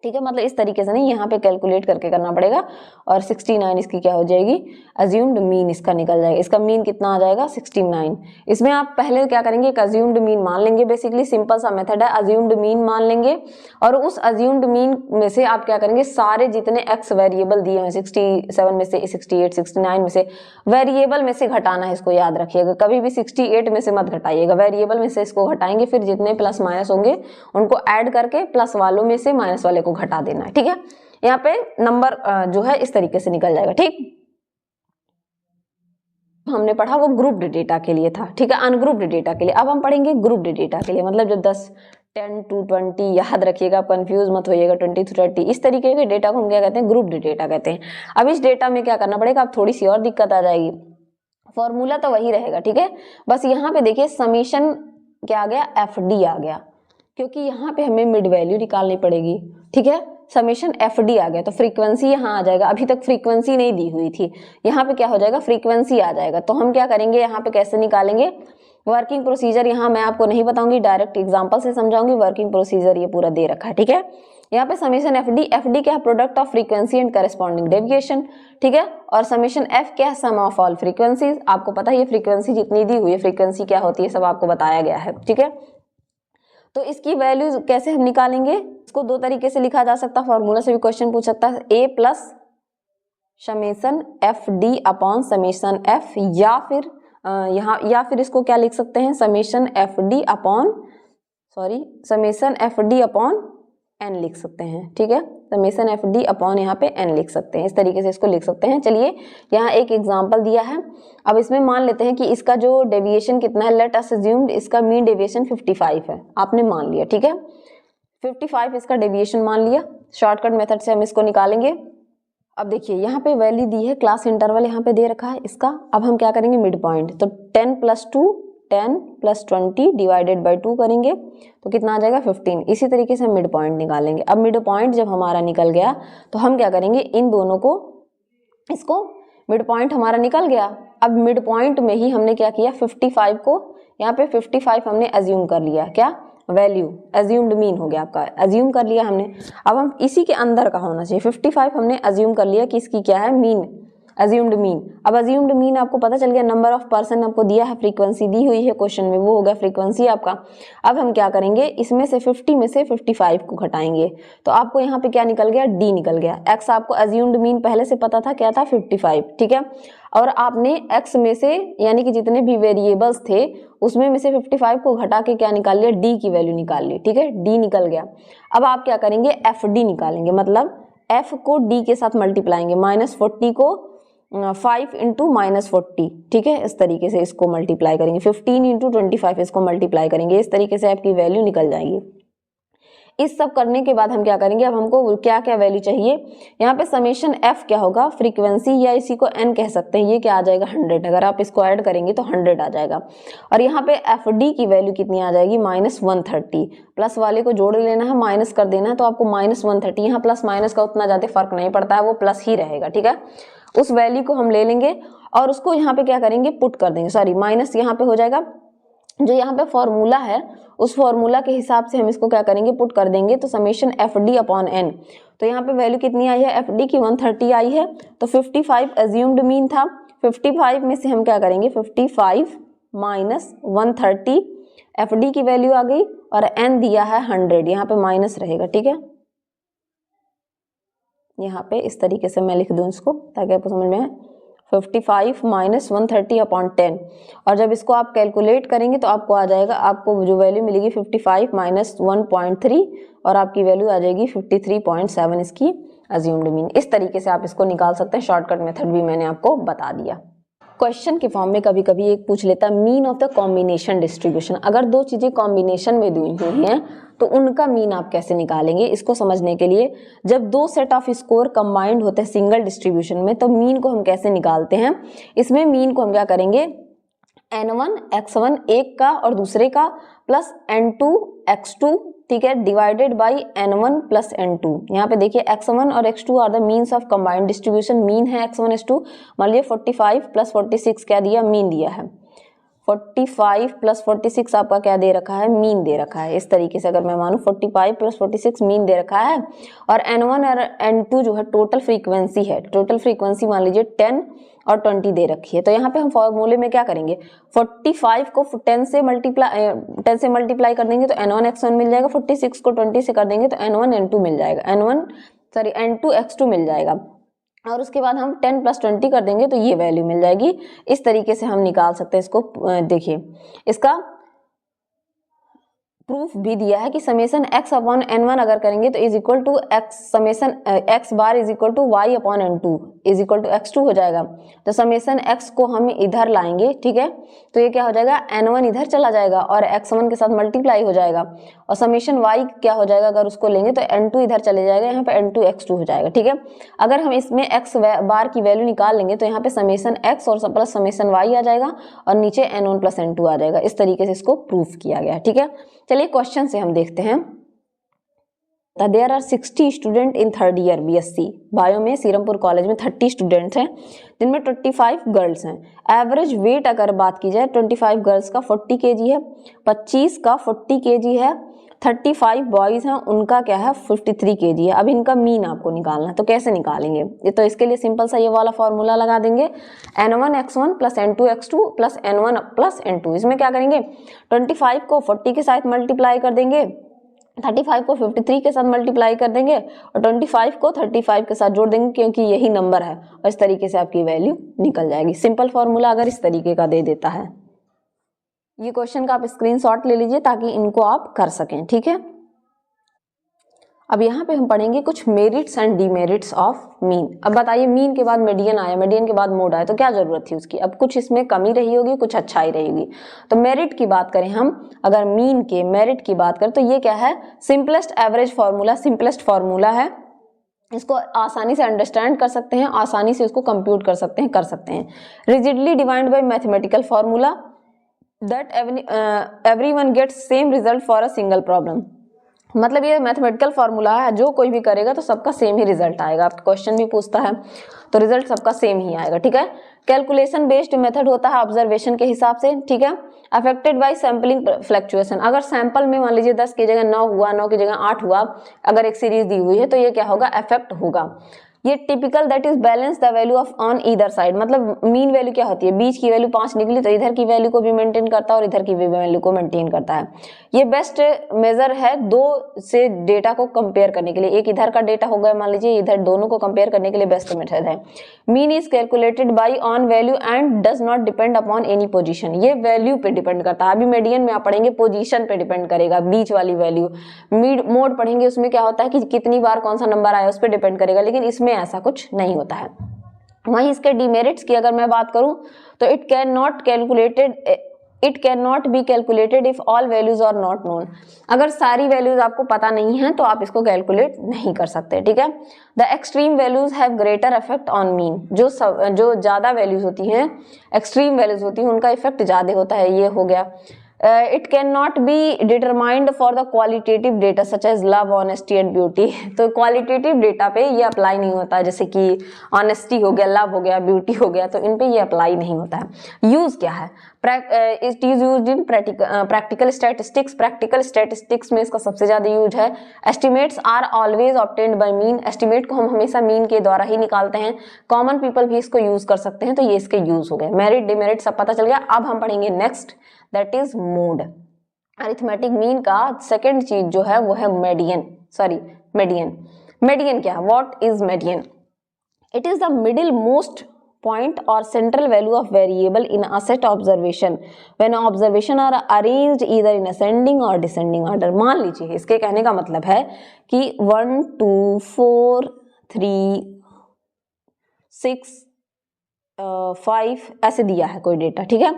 S1: ठीक है। मतलब इस तरीके से नहीं, यहाँ पे कैलकुलेट करके करना पड़ेगा। और 69 इसकी क्या हो जाएगी, अज्यूम्ड मीन इसका निकल जाएगा। इसका मीन कितना आ जाएगा 69। इसमें आप पहले क्या करेंगे, एक अज्यूम्ड मीन मान लेंगे, बेसिकली सिंपल सा मेथड है, अज्यूम्ड मीन मान लेंगे और उस अज्यूम्ड मीन में से आप क्या करेंगे, सारे जितने एक्स वेरिएबल दिए हैं 67 में से 68 69 में से वेरिएबल में से घटाना है। इसको याद रखिएगा, कभी भी 68 में से मत घटाइएगा, वेरिएबल में से इसको घटाएंगे, फिर जितने प्लस माइनस होंगे उनको ऐड करके प्लस वालों में से माइनस वाले घटा देना है, ठीक है। यहाँ पे नंबर जो है इस तरीके से निकल जाएगा, ठीक। हमने पढ़ा वो ग्रुप्ड डेटा के लिए था, ठीक है, अनग्रुप्ड डेटा के लिए। अब हम पढ़ेंगे ग्रुप्ड डेटा के लिए, मतलब जो 10 10 to 20, याद रखिएगा, आप कंफ्यूज मत होइएगा, 20 to 30 इस तरीके के डेटा को हम क्या कहते हैं, ग्रुप्ड डेटा कहते हैं। अब इस डेटा में क्या करना पड़ेगा, अब थोड़ी सी और दिक्कत आ जाएगी, फॉर्मूला तो वही रहेगा, ठीक है। बस यहाँ पे देखिए समेशन क्या आ गया, एफ डी आ गया, क्योंकि यहाँ पे हमें मिड वैल्यू निकालनी पड़ेगी, ठीक है। समेशन एफ डी आ गया तो फ्रीक्वेंसी यहाँ आ जाएगा, अभी तक फ्रीक्वेंसी नहीं दी हुई थी, यहाँ पे क्या हो जाएगा, फ्रीक्वेंसी आ जाएगा। तो हम क्या करेंगे, यहाँ पे कैसे निकालेंगे, वर्किंग प्रोसीजर यहाँ मैं आपको नहीं बताऊंगी, डायरेक्ट एग्जांपल से समझाऊंगी। वर्किंग प्रोसीजर ये पूरा दे रखा है, ठीक है। यहाँ पे समेशन एफ डी क्या है, product of frequency and corresponding deviation, ठीक है। और समेशन एफ क्या है, सम ऑफ ऑल फ्रीक्वेंसीज। आपको पता है ये फ्रीक्वेंसी जितनी दी हुई है, फ्रीक्वेंसी क्या होती है, सब आपको बताया गया है, ठीक है। तो इसकी वैल्यूज कैसे हम निकालेंगे, इसको दो तरीके से लिखा जा सकता है, फॉर्मूला से भी क्वेश्चन पूछ सकता है, A plus summation F D upon summation F, या फिर या फिर इसको क्या लिख सकते हैं, summation F D upon N लिख सकते हैं, ठीक है। समेशन एफ डी अपॉन यहाँ पे एन लिख सकते हैं, इस तरीके से इसको लिख सकते हैं। चलिए यहाँ एक एग्जांपल दिया है, अब इसमें मान लेते हैं कि इसका जो डेविएशन कितना है, लेट अस अज्यूम इसका मीन डेविएशन 55 है, आपने मान लिया, ठीक है। 55 इसका डेविएशन मान लिया, शॉर्टकट मेथड से हम इसको निकालेंगे। अब देखिए यहाँ पे वैल्यू दी है, क्लास इंटरवल यहाँ पे दे रखा है इसका। अब हम क्या करेंगे, मिड पॉइंट, तो 10 + 20 डिवाइडेड बाई 2 करेंगे तो कितना आ जाएगा, 15। इसी तरीके से हम मिड पॉइंट निकालेंगे। अब मिड पॉइंट जब हमारा निकल गया तो हम क्या करेंगे, इन दोनों को, इसको, मिड पॉइंट हमारा निकल गया। अब मिड पॉइंट में ही हमने क्या किया, 55 को यहाँ पे 55 हमने अज्यूम कर लिया, क्या वैल्यू, अज्यूम्ड मीन हो गया आपका, अज्यूम कर लिया हमने। अब हम इसी के अंदर का होना चाहिए, 55 हमने अज्यूम कर लिया कि इसकी क्या है, मीन, अज्यूम्ड मीन। अब अज्यूम्ड मीन आपको पता चल गया, नंबर ऑफ पर्सन आपको दिया है, फ्रीक्वेंसी दी हुई है क्वेश्चन में, वो हो गया फ्रीक्वेंसी आपका। अब हम क्या करेंगे, इसमें से 50 में से 55 को घटाएंगे तो आपको यहाँ पे क्या निकल गया, डी निकल गया। एक्स आपको अज्यूम्ड मीन पहले से पता था, क्या था, 55, ठीक है। और आपने एक्स में से, यानी कि जितने भी वेरिएबल्स थे उसमें में से 55 को घटा के क्या निकाल लिया, डी की वैल्यू निकाल ली, ठीक है, डी निकल गया। अब आप क्या करेंगे, एफ डी निकालेंगे, मतलब एफ को डी के साथ मल्टीप्लाएंगे, -40 को 5 × -40, ठीक है, इस तरीके से इसको मल्टीप्लाई करेंगे, 15 × 25 इसको मल्टीप्लाई करेंगे, इस तरीके से आपकी वैल्यू निकल जाएगी। इस सब करने के बाद हम क्या करेंगे, अब हमको क्या क्या वैल्यू चाहिए, यहाँ पे समेशन एफ क्या होगा, फ्रीक्वेंसी, या इसी को एन कह सकते हैं, ये क्या आ जाएगा, 100। अगर आप इसको ऐड करेंगे तो 100 आ जाएगा। और यहाँ पे एफ डी की वैल्यू कितनी आ जाएगी, -130। प्लस वाले को जोड़ लेना है, माइनस कर देना है, तो आपको -130, यहाँ प्लस माइनस का उतना ज़्यादा फर्क नहीं पड़ता है, वो प्लस ही रहेगा, ठीक है। उस वैल्यू को हम ले लेंगे और उसको यहाँ पे क्या करेंगे, पुट कर देंगे, सॉरी माइनस यहाँ पे हो जाएगा, जो यहाँ पे फॉर्मूला है उस फॉर्मूला के हिसाब से हम इसको क्या करेंगे, पुट कर देंगे। तो summation F D upon N, तो यहाँ पे वैल्यू कितनी आई है, एफ डी की 130 आई है, तो 55 अज्यूम्ड मीन था, 55 में से हम क्या करेंगे, 55 माइनस 130, एफ डी की वैल्यू आ गई, और एन दिया है 100, यहाँ पे माइनस रहेगा, ठीक है। यहाँ पे इस तरीके से मैं लिख दूं इसको ताकि आपको समझ में आए, 55 माइनस 130 अपॉन 10, और जब इसको आप कैलकुलेट करेंगे तो आपको आ जाएगा, आपको जो वैल्यू मिलेगी 55 माइनस 1.3, और आपकी वैल्यू आ जाएगी 53.7 इसकी अज्यूम्ड मीन। इस तरीके से आप इसको निकाल सकते हैं, शॉर्टकट मेथड भी मैंने आपको बता दिया। क्वेश्चन के फॉर्म में कभी कभी एक पूछ लेता है mean of the combination distribution. अगर दो चीजें कॉम्बिनेशन में दी हुई हैं तो उनका मीन आप कैसे निकालेंगे, इसको समझने के लिए जब दो सेट ऑफ स्कोर कंबाइंड होते हैं सिंगल डिस्ट्रीब्यूशन में तो मीन को हम कैसे निकालते हैं। इसमें मीन को हम क्या करेंगे, n1 x1 एक का और दूसरे का प्लस n2 x2, ठीक है, divided by n1 plus n2। यहाँ पे देखिए x1 और x2 are the means of combined distribution, mean है x1 x2। मान लीजिए 45 प्लस 46 क्या दिया, मीन दिया है, 45 प्लस 46 आपका क्या दे रखा है, मीन दे रखा है। इस तरीके से अगर मैं मानूं 45 प्लस 46 मीन दे रखा है, और n1 और n2 जो है टोटल फ्रीक्वेंसी है, टोटल फ्रीक्वेंसी मान लीजिए 10 और 20 दे रखी है। तो यहाँ पे हम फॉर्मूले में क्या करेंगे, 45 को 10 से मल्टीप्लाई कर देंगे तो n1 x1 मिल जाएगा, 46 को 20 से कर देंगे तो n1 n2 मिल जाएगा, n2 x2 मिल जाएगा, और उसके बाद हम 10 प्लस 20 कर देंगे तो ये वैल्यू मिल जाएगी। इस तरीके से हम निकाल सकते हैं इसको। देखिए इसका प्रूफ भी दिया है कि समेशन x अपॉन n1 अगर करेंगे तो is equal to x summation x bar is equal to y upon n2 is equal to x2 हो जाएगा। तो समेशन x को हम इधर लाएंगे, ठीक है, तो ये क्या हो जाएगा, n1 इधर चला जाएगा और x1 के साथ मल्टीप्लाई हो जाएगा, और समेशन y क्या हो जाएगा, अगर उसको लेंगे तो n2 इधर चले जाएगा, यहाँ पे n2 x2 हो जाएगा, ठीक है। अगर हम इसमें x बार की वैल्यू निकाल लेंगे तो यहाँ पे समेशन x और प्लस समेशन y आ जाएगा और नीचे n1 प्लस n2 आ जाएगा। इस तरीके से इसको प्रूफ किया गया, ठीक है। चलिए चलिए क्वेश्चन से हम देखते हैं। There are 60 student in third year BSc bio में सीरमपुर कॉलेज में 30 स्टूडेंट्स हैं, जिनमें 25 गर्ल्स हैं। एवरेज वेट अगर बात की जाए 25 गर्ल्स का 40 kg है, 25 का 40 kg है, 35 बॉयज हैं उनका क्या है 53 kg है। अब इनका मीन आपको निकालना है, तो कैसे निकालेंगे? ये तो इसके लिए सिंपल सा ये वाला फॉर्मूला लगा देंगे, n1x1 plus n2x2 plus n1 plus n2। इसमें क्या करेंगे 25 को 40 के साथ मल्टीप्लाई कर देंगे, 35 को 53 के साथ मल्टीप्लाई कर देंगे और 25 को 35 के साथ जोड़ देंगे, क्योंकि यही नंबर है और इस तरीके से आपकी वैल्यू निकल जाएगी। सिंपल फॉर्मूला अगर इस तरीके का दे देता है। ये क्वेश्चन का आप स्क्रीनशॉट ले लीजिए ताकि इनको आप कर सकें, ठीक है। अब यहाँ पे हम पढ़ेंगे कुछ merits and demerits of mean. अब बताइए मीन के बाद मीडियन आया, मीडियन के बाद मोड आया, तो क्या जरूरत थी उसकी? अब कुछ इसमें कमी रही होगी, कुछ अच्छाई रहेगी। तो मेरिट की बात करें हम, अगर मीन के मेरिट की बात करें तो ये क्या है, simplest average formula, simplest formula है। इसको आसानी से अंडरस्टैंड कर सकते हैं, आसानी से इसको कंप्यूट कर सकते हैं। Rigidly defined by mathematical formula that everyone gets same result for a single problem. मतलब ये मैथमेटिकल फॉर्मूला है, जो कोई भी करेगा तो सबका सेम ही रिजल्ट आएगा। आप क्वेश्चन भी पूछता है तो रिजल्ट सबका सेम ही आएगा, ठीक है। कैलकुलेशन बेस्ड मेथड होता है ऑब्जर्वेशन के हिसाब से, ठीक है। अफेक्टेड बाय सैम्पलिंग फ्लक्चुएशन, अगर सैंपल में मान लीजिए 10 की जगह 9 हुआ, 9 की जगह 8 हुआ, अगर एक सीरीज दी हुई है तो ये क्या होगा, अफेक्ट होगा। ये typical that is balance the value of on either side, मतलब मीन वैल्यू क्या होती है, बीच की वैल्यू 5 निकली तो इधर की वैल्यू को भी मेंटेन करता है और इधर की वैल्यू को मेंटेन करता है। ये बेस्ट मेजर है दो से डेटा को कंपेयर करने के लिए। एक इधर का डेटा होगा मान लीजिए, इधर दोनों को कंपेयर करने के लिए बेस्ट मेथड है। Mean is calculated by on value and does not depend upon any position, ये वैल्यू पे डिपेंड करता है। अभी मीडियन में आप पढ़ेंगे पोजीशन पे डिपेंड करेगा, बीच वाली वैल्यू। मोड पढ़ेंगे उसमें क्या होता है कि कितनी बार कौन सा नंबर आया उस पर डिपेंड करेगा, लेकिन इसमें ऐसा कुछ नहीं होता है। वहीं इसके डीमेरिट्स की अगर मैं बात करूं तो it can not be calculated if all values are not known, अगर सारी वैल्यूज आपको पता नहीं है तो आप इसको कैलकुलेट नहीं कर सकते, ठीक है। The extreme values have greater effect on mean, जो ज्यादा वैल्यूज होती हैं, एक्सट्रीम वैल्यूज होती हैं, उनका इफेक्ट ज्यादा होता है, ये हो गया। It cannot be determined for the qualitative data such as love, honesty and beauty, तो क्वालिटेटिव डेटा पे ये अप्लाई नहीं होता है, जैसे कि ऑनेस्टी हो गया, लव हो गया, ब्यूटी हो गया, तो इन पे ये अप्लाई नहीं होता है। यूज क्या है, it is used in practical statistics, practical statistics में इसका सबसे ज्यादा यूज है। Estimates are always obtained by mean, estimate को हम हमेशा मीन के द्वारा ही निकालते हैं। कॉमन पीपल भी इसको यूज कर सकते हैं, तो ये इसके यूज हो गए। मेरिट डिमेरिट सब पता चल गया। अब हम पढ़ेंगे next, that is mode. Arithmetic mean का सेकंड चीज जो है वो है मीडियन। मीडियन क्या है, what is median? It is the middle most point or central value of variable in a set observation when observation are arranged either in ascending or descending order। मान लीजिए इसके कहने का मतलब है कि 1 2 4 3 6 5 ऐसे दिया है कोई डेटा, ठीक है।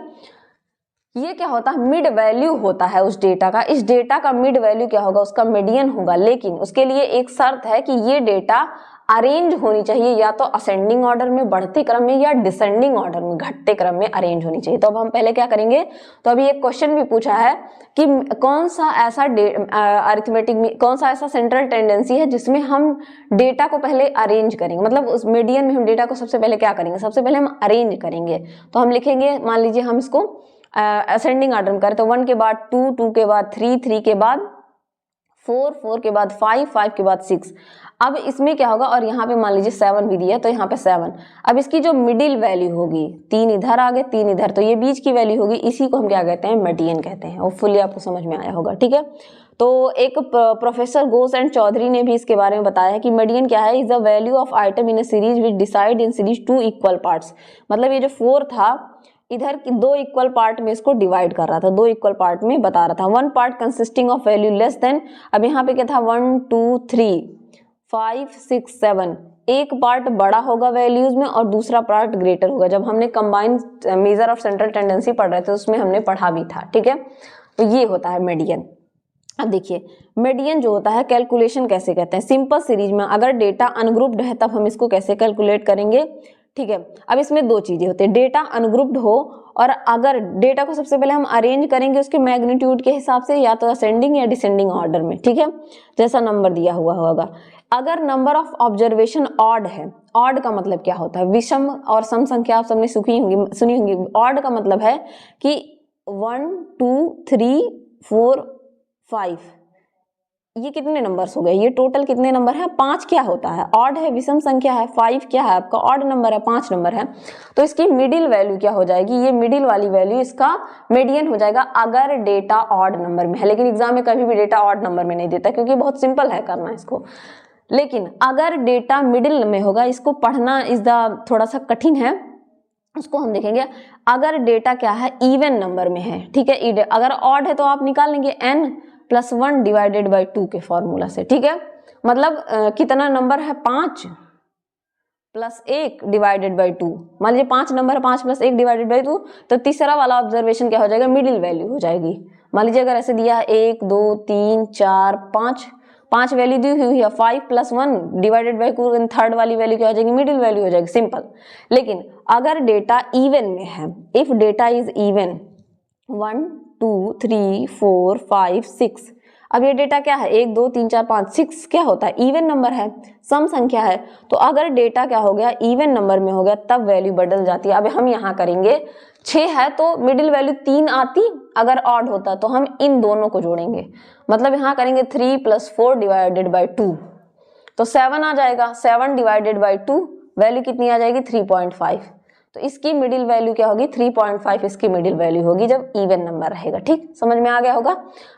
S1: ये क्या होता है, मिड वैल्यू होता है उस डेटा का। इस डेटा का मिड वैल्यू क्या होगा, उसका मीडियन होगा, लेकिन उसके लिए एक शर्त है कि ये डेटा अरेंज होनी चाहिए या तो असेंडिंग ऑर्डर में बढ़ते क्रम में या डिसेंडिंग ऑर्डर में घटते क्रम में अरेंज होनी चाहिए। तो अब हम पहले क्या करेंगे, तो अभी एक क्वेश्चन भी पूछा है कि कौन सा ऐसा अरिथमेटिक में कौन सा ऐसा सेंट्रल टेंडेंसी है जिसमें हम डेटा को पहले अरेंज करेंगे, मतलब उस मीडियन में हम डेटा को सबसे पहले क्या करेंगे, सबसे पहले हम अरेंज करेंगे। तो हम लिखेंगे, मान लीजिए हम इसको असेंडिंग ऑर्डर में करें तो 1 के बाद 2, 2 के बाद 3, 3 के बाद 4, 4 के बाद 5, 5 के बाद 6। अब इसमें क्या होगा, और यहाँ पे मान लीजिए 7 भी दिया तो यहाँ पे 7। अब इसकी जो मिडिल वैल्यू होगी, 3 इधर आ गए 3 इधर, तो ये बीच की वैल्यू होगी, इसी को हम क्या कहते हैं, मीडियन कहते हैं। होपफुली आपको समझ में आया होगा, ठीक है। तो एक प्रोफेसर घोष एंड चौधरी ने भी इसके बारे में बताया है कि मीडियन क्या है, is the value of item in a series which decide in series 2 equal parts. मतलब ये जो 4 था इधर की 2 इक्वल पार्ट में इसको डिवाइड कर रहा था, 2 इक्वल पार्ट में बता रहा था। 1 part consisting of value less than, अब यहाँ पे क्या था 1 2 3 5 6 7, एक पार्ट बड़ा होगा वैल्यूज में और दूसरा पार्ट ग्रेटर होगा। जब हमने combined major of central tendency पढ़ रहे थे उसमें हमने पढ़ा भी था, ठीक है। तो ये होता है मीडियन। अब देखिए मीडियन जो होता है कैलकुलेशन कैसे कहते हैं, सिंपल सीरीज में अगर डेटा अनग्रुप्ड है तब हम इसको कैसे कैलकुलेट करेंगे, ठीक है। अब इसमें 2 चीजें होती है, डेटा अनग्रुप्ड हो और अगर डेटा को सबसे पहले हम अरेंज करेंगे उसके मैग्नीट्यूड के हिसाब से, या तो असेंडिंग या डिसेंडिंग ऑर्डर में, ठीक है, जैसा नंबर दिया हुआ होगा। अगर नंबर ऑफ ऑब्जर्वेशन ऑड है, ऑड का मतलब क्या होता है, विषम और सम संख्या आप सबने सुनी होंगी। ऑड का मतलब है कि 1 2 3 4 5, ये कितने नंबर्स हो गए, ये टोटल कितने नंबर है, 5 क्या होता है, ऑड है, विषम संख्या है, 5 क्या है आपका, ऑड नंबर है, 5 नंबर है। तो इसकी मिडिल वैल्यू क्या हो जाएगी, ये मिडिल वाली वैल्यू इसका मीडियन हो जाएगा अगर डेटा ऑड नंबर में है। लेकिन एग्जाम में कभी भी डेटा ऑड नंबर में नहीं देता, क्योंकि बहुत सिंपल है करना इसको। लेकिन अगर डेटा मिडिल में होगा, इसको पढ़ना थोड़ा सा कठिन है, उसको हम देखेंगे। अगर डेटा क्या है, इवन नंबर में है, ठीक है, अगर ऑड है तो आप निकाल लेंगे n+1 डिवाइडेड बाई 2 के फॉर्मूला से, ठीक है। मतलब कितना नंबर है, 5 + 1 डिवाइडेड बाई 2। मान लीजिए 5 नंबर है, 5 + 1 डिवाइडेड बाई 2, तो तीसरा वाला ऑब्जर्वेशन क्या हो जाएगा, मिडिल वैल्यू हो जाएगी। मान लीजिए अगर ऐसे दिया है 1 2 3 4 5 वैल्यू दी हुई है, 5 + 1 डिवाइडेड बाई 2, थर्ड वाली वैल्यू क्या हो जाएगी, मिडिल वैल्यू हो जाएगी, सिंपल। लेकिन अगर डेटा इवन में है, इफ डेटा इज इवन 1 2 3 4 5 6, अब ये डेटा क्या है, 1 2 3 4 5 6 क्या होता है, इवन नंबर है, सम संख्या है। तो अगर डेटा क्या हो गया, इवन नंबर में हो गया, तब वैल्यू बदल जाती है। अब हम यहाँ करेंगे, 6 है तो मिडिल वैल्यू 3 आती, अगर ऑड होता तो हम इन दोनों को जोड़ेंगे, मतलब यहाँ करेंगे 3 + 4 डिवाइडेड बाई 2, तो 7 आ जाएगा। 7 डिवाइडेड बाई 2 वैल्यू कितनी आ जाएगी, 3.5। तो इसकी मिडिल वैल्यू क्या होगी, 3.5 इसकी मिडिल वैल्यू होगी जब इवन नंबर रहेगा। ठीक, समझ में आ गया होगा।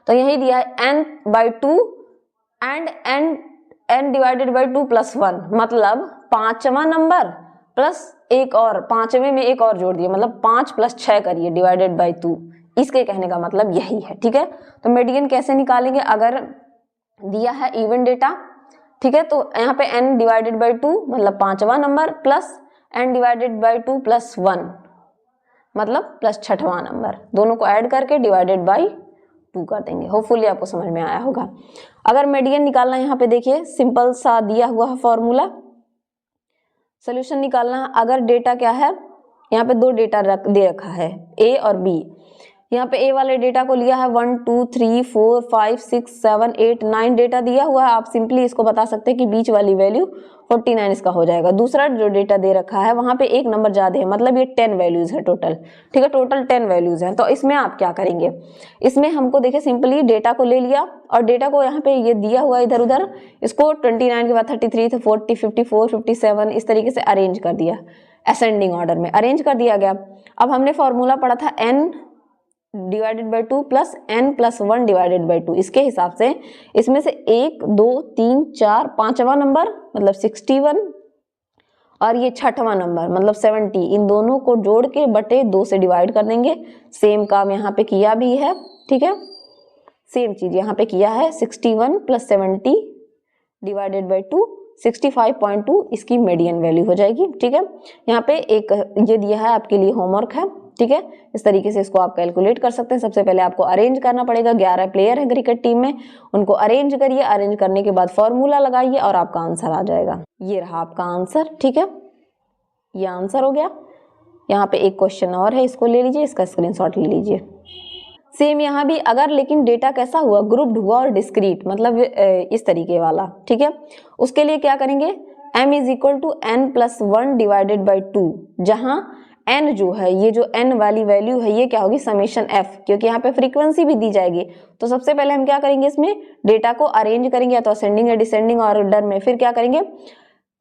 S1: तो यही दिया है n/2 and n divided by 2 + 1, मतलब 5वां नंबर प्लस एक और, 5वें में एक और जोड़ दिए, मतलब 5 + 6 करिए डिवाइडेड बाई 2। इसके कहने का मतलब यही है। ठीक है, तो मीडियन कैसे निकालेंगे, अगर दिया है इवन डेटा, ठीक है, तो यहाँ पे n डिवाइडेड बाई 2 मतलब 5वां number plus n divided by 2 + 1 मतलब +6वां नंबर, दोनों को ऐड करके डिवाइडेड बाई 2 कर देंगे। होपफुली आपको समझ में आया होगा। अगर मीडियन निकालना है, यहाँ पे देखिए सिंपल सा दिया हुआ है फॉर्मूला, सोल्यूशन निकालना है। अगर डेटा क्या है, यहाँ पे 2 डेटा दे रखा है, A और B। यहाँ पे A वाले डेटा को लिया है 1 2 3 4 5 6 7 8 9 डेटा दिया हुआ है। आप सिंपली इसको बता सकते हैं कि बीच वाली वैल्यू 49 इसका हो जाएगा। दूसरा जो डेटा दे रखा है वहाँ पे एक नंबर ज़्यादा है, मतलब ये 10 वैल्यूज़ है टोटल। ठीक है, टोटल 10 वैल्यूज़ हैं। तो इसमें आप क्या करेंगे, इसमें हमको देखिए सिंपली डेटा को ले लिया और डेटा को यहाँ पे ये दिया हुआ इधर उधर, इसको 29 के बाद 33 40 54 57 इस तरीके से अरेंज कर दिया, असेंडिंग ऑर्डर में अरेंज कर दिया गया। अब हमने फॉर्मूला पढ़ा था n divided by 2 plus n + 1 divided by 2। इसके हिसाब से इसमें से 1 2 3 4 5वां नंबर मतलब 61 और ये 6वां नंबर मतलब 70, इन दोनों को जोड़ के बटे 2 से डिवाइड कर देंगे। सेम काम यहाँ पे किया भी है। ठीक है, सेम चीज यहाँ पे किया है। 61 + 70 डिवाइडेड बाई 2 65.2 इसकी मीडियन वैल्यू हो जाएगी। ठीक है, यहाँ पे एक ये दिया है आपके लिए होमवर्क है। ठीक है, इस तरीके से इसको आप कैलकुलेट कर सकते हैं। सबसे पहले आपको अरेंज करना पड़ेगा। 11 प्लेयर है क्रिकेट टीम में, उनको अरेंज करिए। अरेंज करने के बाद फॉर्मूला लगाइए और आपका आंसर आ जाएगा। ये रहा आपका आंसर। ठीक है, ये आंसर हो गया। यहाँ पे एक क्वेश्चन और है, इसको ले लीजिए, इसका स्क्रीनशॉट ले लीजिए। सेम यहाँ भी अगर, लेकिन डेटा कैसा हुआ, ग्रुप्ड हुआ और डिस्क्रीट, मतलब इस तरीके वाला। ठीक है, उसके लिए क्या करेंगे, m = n + 1 डिवाइडेड बाई 2, जहाँ n जो है, ये जो n वाली वैल्यू है, ये क्या होगी, समेशन f, क्योंकि यहाँ पे फ्रीक्वेंसी भी दी जाएगी। तो सबसे पहले हम क्या करेंगे, इसमें डेटा को अरेंज करेंगे, या तो असेंडिंग या डिसेंडिंग ऑर्डर में। फिर क्या करेंगे,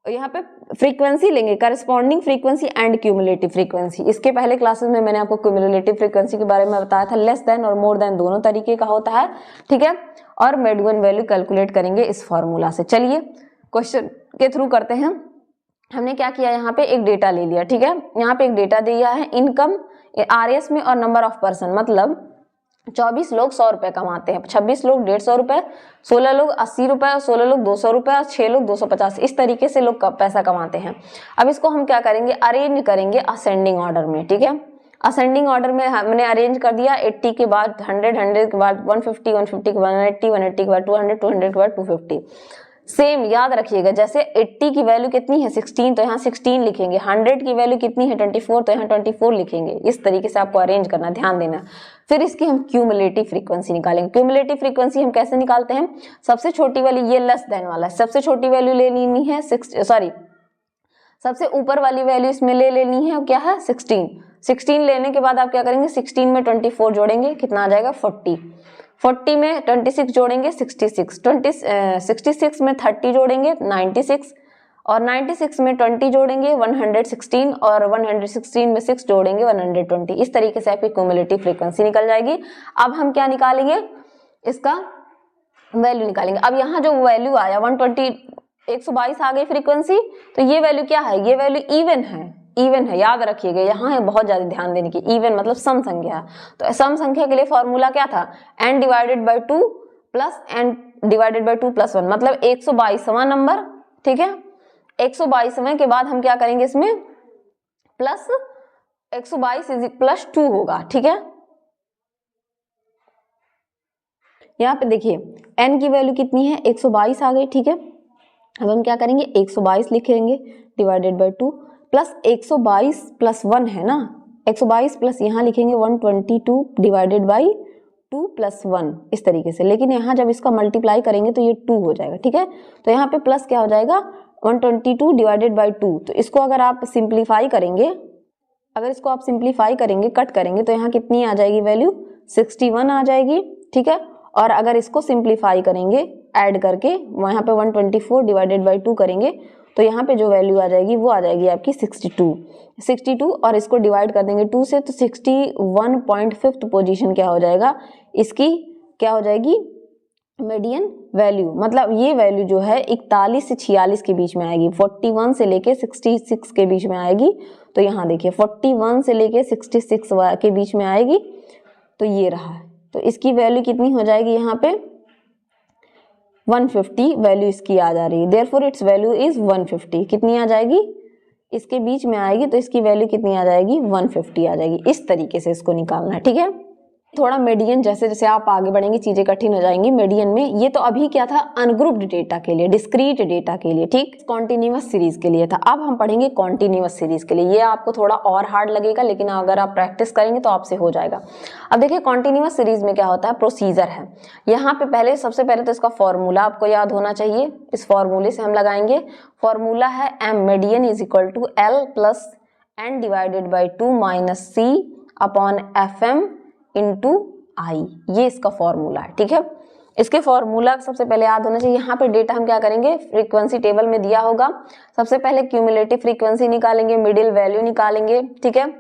S1: यहाँ पे फ्रीक्वेंसी लेंगे, corresponding frequency and cumulative frequency. इसके पहले क्लासेस में मैंने आपको क्यूमुलेटिव फ्रीक्वेंसी के बारे में बताया था, लेस देन और मोर देन दोनों तरीके का होता है। ठीक है, और मीडियन वैल्यू कैलकुलेट करेंगे इस फॉर्मूला से। चलिए क्वेश्चन के थ्रू करते हैं। हमने क्या किया, यहाँ पे एक डेटा ले लिया। ठीक है, यहाँ पे एक डेटा दिया है, इनकम RS में और नंबर ऑफ पर्सन, मतलब 24 लोग 100 रुपए कमाते हैं, 26 लोग 150 रुपए, 16 लोग 80 रुपए, 16 लोग 200 रुपए और 6 लोग 250। इस तरीके से लोग पैसा कमाते हैं। अब इसको हम क्या करेंगे, अरेंज करेंगे असेंडिंग ऑर्डर में। ठीक है, असेंडिंग ऑर्डर में हमने अरेंज कर दिया। 80 के बाद 100, 100 के बाद 150, 150 के बाद 180, 180 के बाद 200, 200 के बाद 250। सेम याद रखिएगा, जैसे 80 की वैल्यू कितनी है 16, तो यहाँ 16 लिखेंगे। 100 की वैल्यू कितनी है 24, तो यहाँ 24 लिखेंगे। इस तरीके से आपको अरेंज करना, ध्यान देना। फिर इसकी हम क्यूमुलेटिव फ्रीक्वेंसी निकालेंगे। क्यूमुलेटिव फ्रीक्वेंसी हम कैसे निकालते हैं, सबसे छोटी वाली ये लेस देन वाला, सबसे छोटी वैल्यू ले लेनी है सबसे ऊपर वाली वैल्यू इसमें ले लेनी है, क्या है 16। 16 लेने के बाद आप क्या करेंगे, 16 में 24 जोड़ेंगे, कितना आ जाएगा 40। 40 में 26 जोड़ेंगे 66, 66 में 30 जोड़ेंगे 96, और 96 में 20 जोड़ेंगे 116, और 116 में 6 जोड़ेंगे 120। इस तरीके से आपकी क्यूमुलेटिव फ्रीक्वेंसी निकल जाएगी। अब हम क्या निकालेंगे, इसका वैल्यू निकालेंगे। अब यहाँ जो वैल्यू आया 122 आ गई फ्रीक्वेंसी, तो ये वैल्यू क्या है, ये वैल्यू इवन है, याद रखिएगा। यहाँ है बहुत ज्यादा ध्यान देने की, इवन मतलब सम संख्या। तो सम संख्या के लिए फॉर्मूला क्या था, n divided by 2 plus n divided by 2 plus 1, मतलब 122वां नंबर, ठीक है। 122वें के बाद हम क्या करेंगे, इसमें प्लस 122 प्लस 2 होगा, ठीक है। यहाँ पे देखिए n की वैल्यू कितनी है 122 आ गई, ठीक है। अब हम क्या करेंगे, 122 लिखेंगे डिवाइडेड बाई 2 प्लस 122 प्लस 1 है ना, 122 प्लस यहाँ लिखेंगे 122 डिवाइडेड बाई 2 प्लस 1, इस तरीके से। लेकिन यहाँ जब इसका मल्टीप्लाई करेंगे तो ये 2 हो जाएगा, ठीक है। तो यहाँ पे प्लस क्या हो जाएगा 122 डिवाइडेड बाई 2। तो इसको अगर आप सिंप्लीफाई करेंगे, कट करेंगे, तो यहाँ कितनी आ जाएगी वैल्यू 61 आ जाएगी, ठीक है। और अगर इसको सिंप्लीफाई करेंगे ऐड करके, वहाँ पे 124 डिवाइडेड बाई 2 करेंगे, तो यहाँ पे जो वैल्यू आ जाएगी वो आ जाएगी आपकी 62, और इसको डिवाइड कर देंगे 2 से, तो 61.5 पोजीशन क्या हो जाएगा, इसकी क्या हो जाएगी मीडियन वैल्यू। मतलब ये वैल्यू जो है 41 से 46 के बीच में आएगी, 41 से लेके 66 के बीच में आएगी। तो यहाँ देखिए 41 से लेके 66 के बीच में आएगी, तो ये रहा है। तो इसकी वैल्यू कितनी हो जाएगी, यहाँ पे 150 वैल्यू इसकी आ जा रही है। Therefore it's value is 150। कितनी आ जाएगी, इसके बीच में आएगी, तो इसकी वैल्यू कितनी आ जाएगी 150 आ जाएगी। इस तरीके से इसको निकालना है, ठीक है। थोड़ा मीडियन, जैसे जैसे आप आगे बढ़ेंगे चीजें कठिन हो जाएंगी। मीडियन में ये तो अभी क्या था, अनग्रुप्ड डेटा के लिए, डिस्क्रीट डेटा के लिए, ठीक, कॉन्टिन्यूअस सीरीज के लिए था। अब हम पढ़ेंगे कॉन्टिन्यूअस सीरीज के लिए। ये आपको थोड़ा और हार्ड लगेगा, लेकिन अगर आप प्रैक्टिस करेंगे तो आपसे हो जाएगा। अब देखिए कॉन्टिन्यूअस सीरीज में क्या होता है, प्रोसीजर है। यहाँ पे सबसे पहले तो इसका फॉर्मूला आपको याद होना चाहिए। इस फॉर्मूले से हम लगाएंगे, फॉर्मूला है m median is equal to l plus n divided by 2 minus c upon fm into I. ये इसका फॉर्मूला है, ठीक है। इसके फॉर्मूला सबसे पहले याद होना चाहिए। यहाँ पे डेटा हम क्या करेंगे, फ्रीक्वेंसी टेबल में दिया होगा। सबसे पहले क्यूमुलेटिव फ्रीक्वेंसी निकालेंगे, मिडिल वैल्यू निकालेंगे, ठीक है।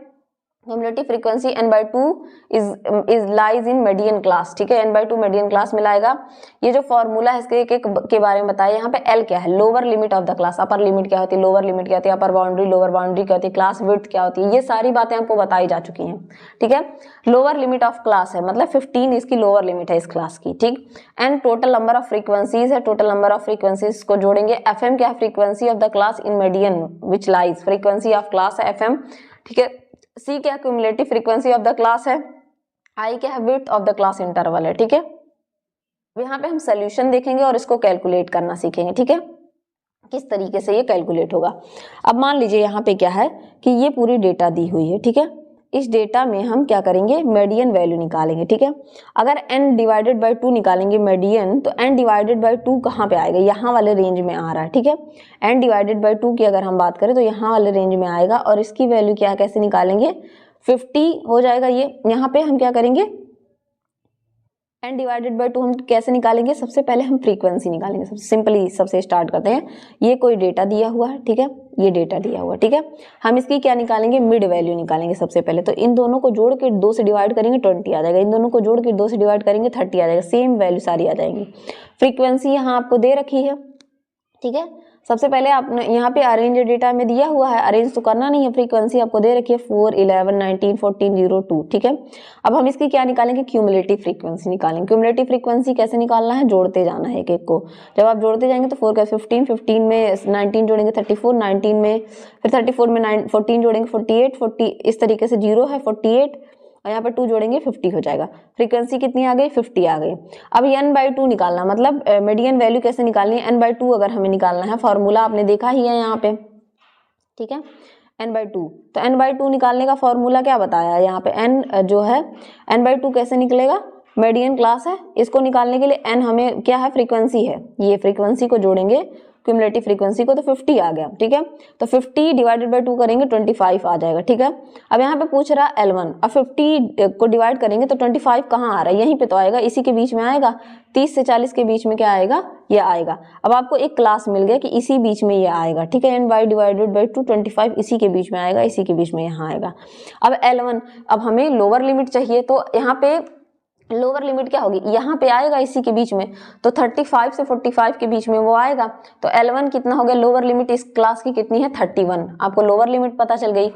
S1: Cumulative frequency n/2 is lies in median class, ठीक है। n/2 मीडियन क्लास में लाएगा। ये जो फॉर्मूला है इसके एक एक के बारे में बताया। यहाँ पे l क्या है, lower limit of the class. Upper limit क्या होती है, लोअर लिमिट क्या होती है, अपर बाउंड्री लोअर बाउंड्री क्या होती है, क्लास विड्थ क्या होती है, ये सारी बातें आपको बताई जा चुकी हैं, ठीक है। लोअर लिमिट ऑफ क्लास है, मतलब 15 इसकी लोअर लिमिट है इस क्लास की, ठीक। And total number of frequencies है, टोटल नंबर ऑफ फ्रीक्वेंसीज को जोड़ेंगे। fm क्या है, frequency of the class in median which lies, frequency of class है fm, ठीक है। C क्या cumulative frequency of the class है, I क्या है width of the class interval है, ठीक है। यहाँ पे हम सोल्यूशन देखेंगे और इसको कैलकुलेट करना सीखेंगे, ठीक है, किस तरीके से ये कैलकुलेट होगा। अब मान लीजिए यहाँ पे क्या है कि ये पूरी डेटा दी हुई है, ठीक है। इस डेटा में हम क्या करेंगे, मीडियन वैल्यू निकालेंगे, ठीक है। अगर n डिवाइडेड बाई 2 निकालेंगे मीडियन, तो n डिवाइडेड बाई 2 कहाँ पे आएगा, यहाँ वाले रेंज में आ रहा है, ठीक है। n डिवाइडेड बाई 2 की अगर हम बात करें तो यहाँ वाले रेंज में आएगा, और इसकी वैल्यू क्या कैसे निकालेंगे, 50 हो जाएगा ये। यहाँ पे हम क्या करेंगे, n डिवाइडेड बाई 2 हम कैसे निकालेंगे, सबसे पहले हम फ्रीक्वेंसी निकालेंगे। सबसे सिंपली सबसे स्टार्ट करते हैं। ये कोई डेटा दिया हुआ है, ठीक है, ये डेटा दिया हुआ है, ठीक है। हम इसकी क्या निकालेंगे, मिड वैल्यू निकालेंगे सबसे पहले। तो इन दोनों को जोड़ के 2 से डिवाइड करेंगे 20 आ जाएगा, इन दोनों को जोड़ के 2 से डिवाइड करेंगे 30 आ जाएगा, सेम वैल्यू सारी आ जाएंगी। फ्रीक्वेंसी यहाँ आपको दे रखी है, ठीक है। सबसे पहले आपने यहाँ पे अरेंज डेटा में दिया हुआ है, अरेंज तो करना नहीं है, फ्रीक्वेंसी आपको दे रखी है 4, 11, 19, 14, 0, 2, ठीक है। अब हम इसकी क्या निकालेंगे, क्यूमुलेटिव फ्रीक्वेंसी निकालेंगे। क्यूमुलेटिव फ्रीक्वेंसी कैसे निकालना है, जोड़ते जाना है एक एक को। जब आप जोड़ते जाएंगे तो 4 का 15, 15 में 19 जोड़ेंगे 34, 19 में फिर 34 में 14 जोड़ेंगे 48, 40 इस तरीके से 0 है 48, और यहाँ पे 2 जोड़ेंगे 50 हो जाएगा। फ्रीक्वेंसी कितनी आ गई? 50 आ गई। अब n/2 निकालना, मतलब मीडियन वैल्यू कैसे निकालनी है? n/2 अगर हमें निकालना है, फॉर्मूला आपने देखा ही है यहाँ पे, ठीक है, n/2। तो n/2 निकालने का फॉर्मूला क्या बताया है यहाँ पे? n जो है n/2 कैसे निकलेगा? मीडियन क्लास है, इसको निकालने के लिए n हमें क्या है? फ्रीक्वेंसी है। ये फ्रीक्वेंसी को जोड़ेंगे क्यूमुलेटिव फ्रीक्वेंसी को, तो 50 आ गया, ठीक है। तो 50 डिवाइडेड बाय 2 करेंगे 25 आ जाएगा, ठीक है। अब यहाँ पे पूछ रहा है L1, अब 50 को डिवाइड करेंगे तो 25 कहाँ आ रहा है? यहीं पे तो आएगा, इसी के बीच में आएगा, 30 से 40 के बीच में क्या आएगा? ये आएगा। अब आपको एक क्लास मिल गया कि इसी बीच में ये आएगा, ठीक है। n डिवाइडेड बाई 2 25 इसी के बीच में आएगा, इसी के बीच में यहाँ आएगा। अब L1, अब हमें लोअर लिमिट चाहिए, तो यहाँ पे लोअर लिमिट क्या होगी? यहाँ पे आएगा इसी के बीच में, तो 35 से 45 के बीच में वो आएगा। तो L1 कितना हो गया? लोअर लिमिट इस क्लास की कितनी है? 31। आपको लोअर लिमिट पता चल गई।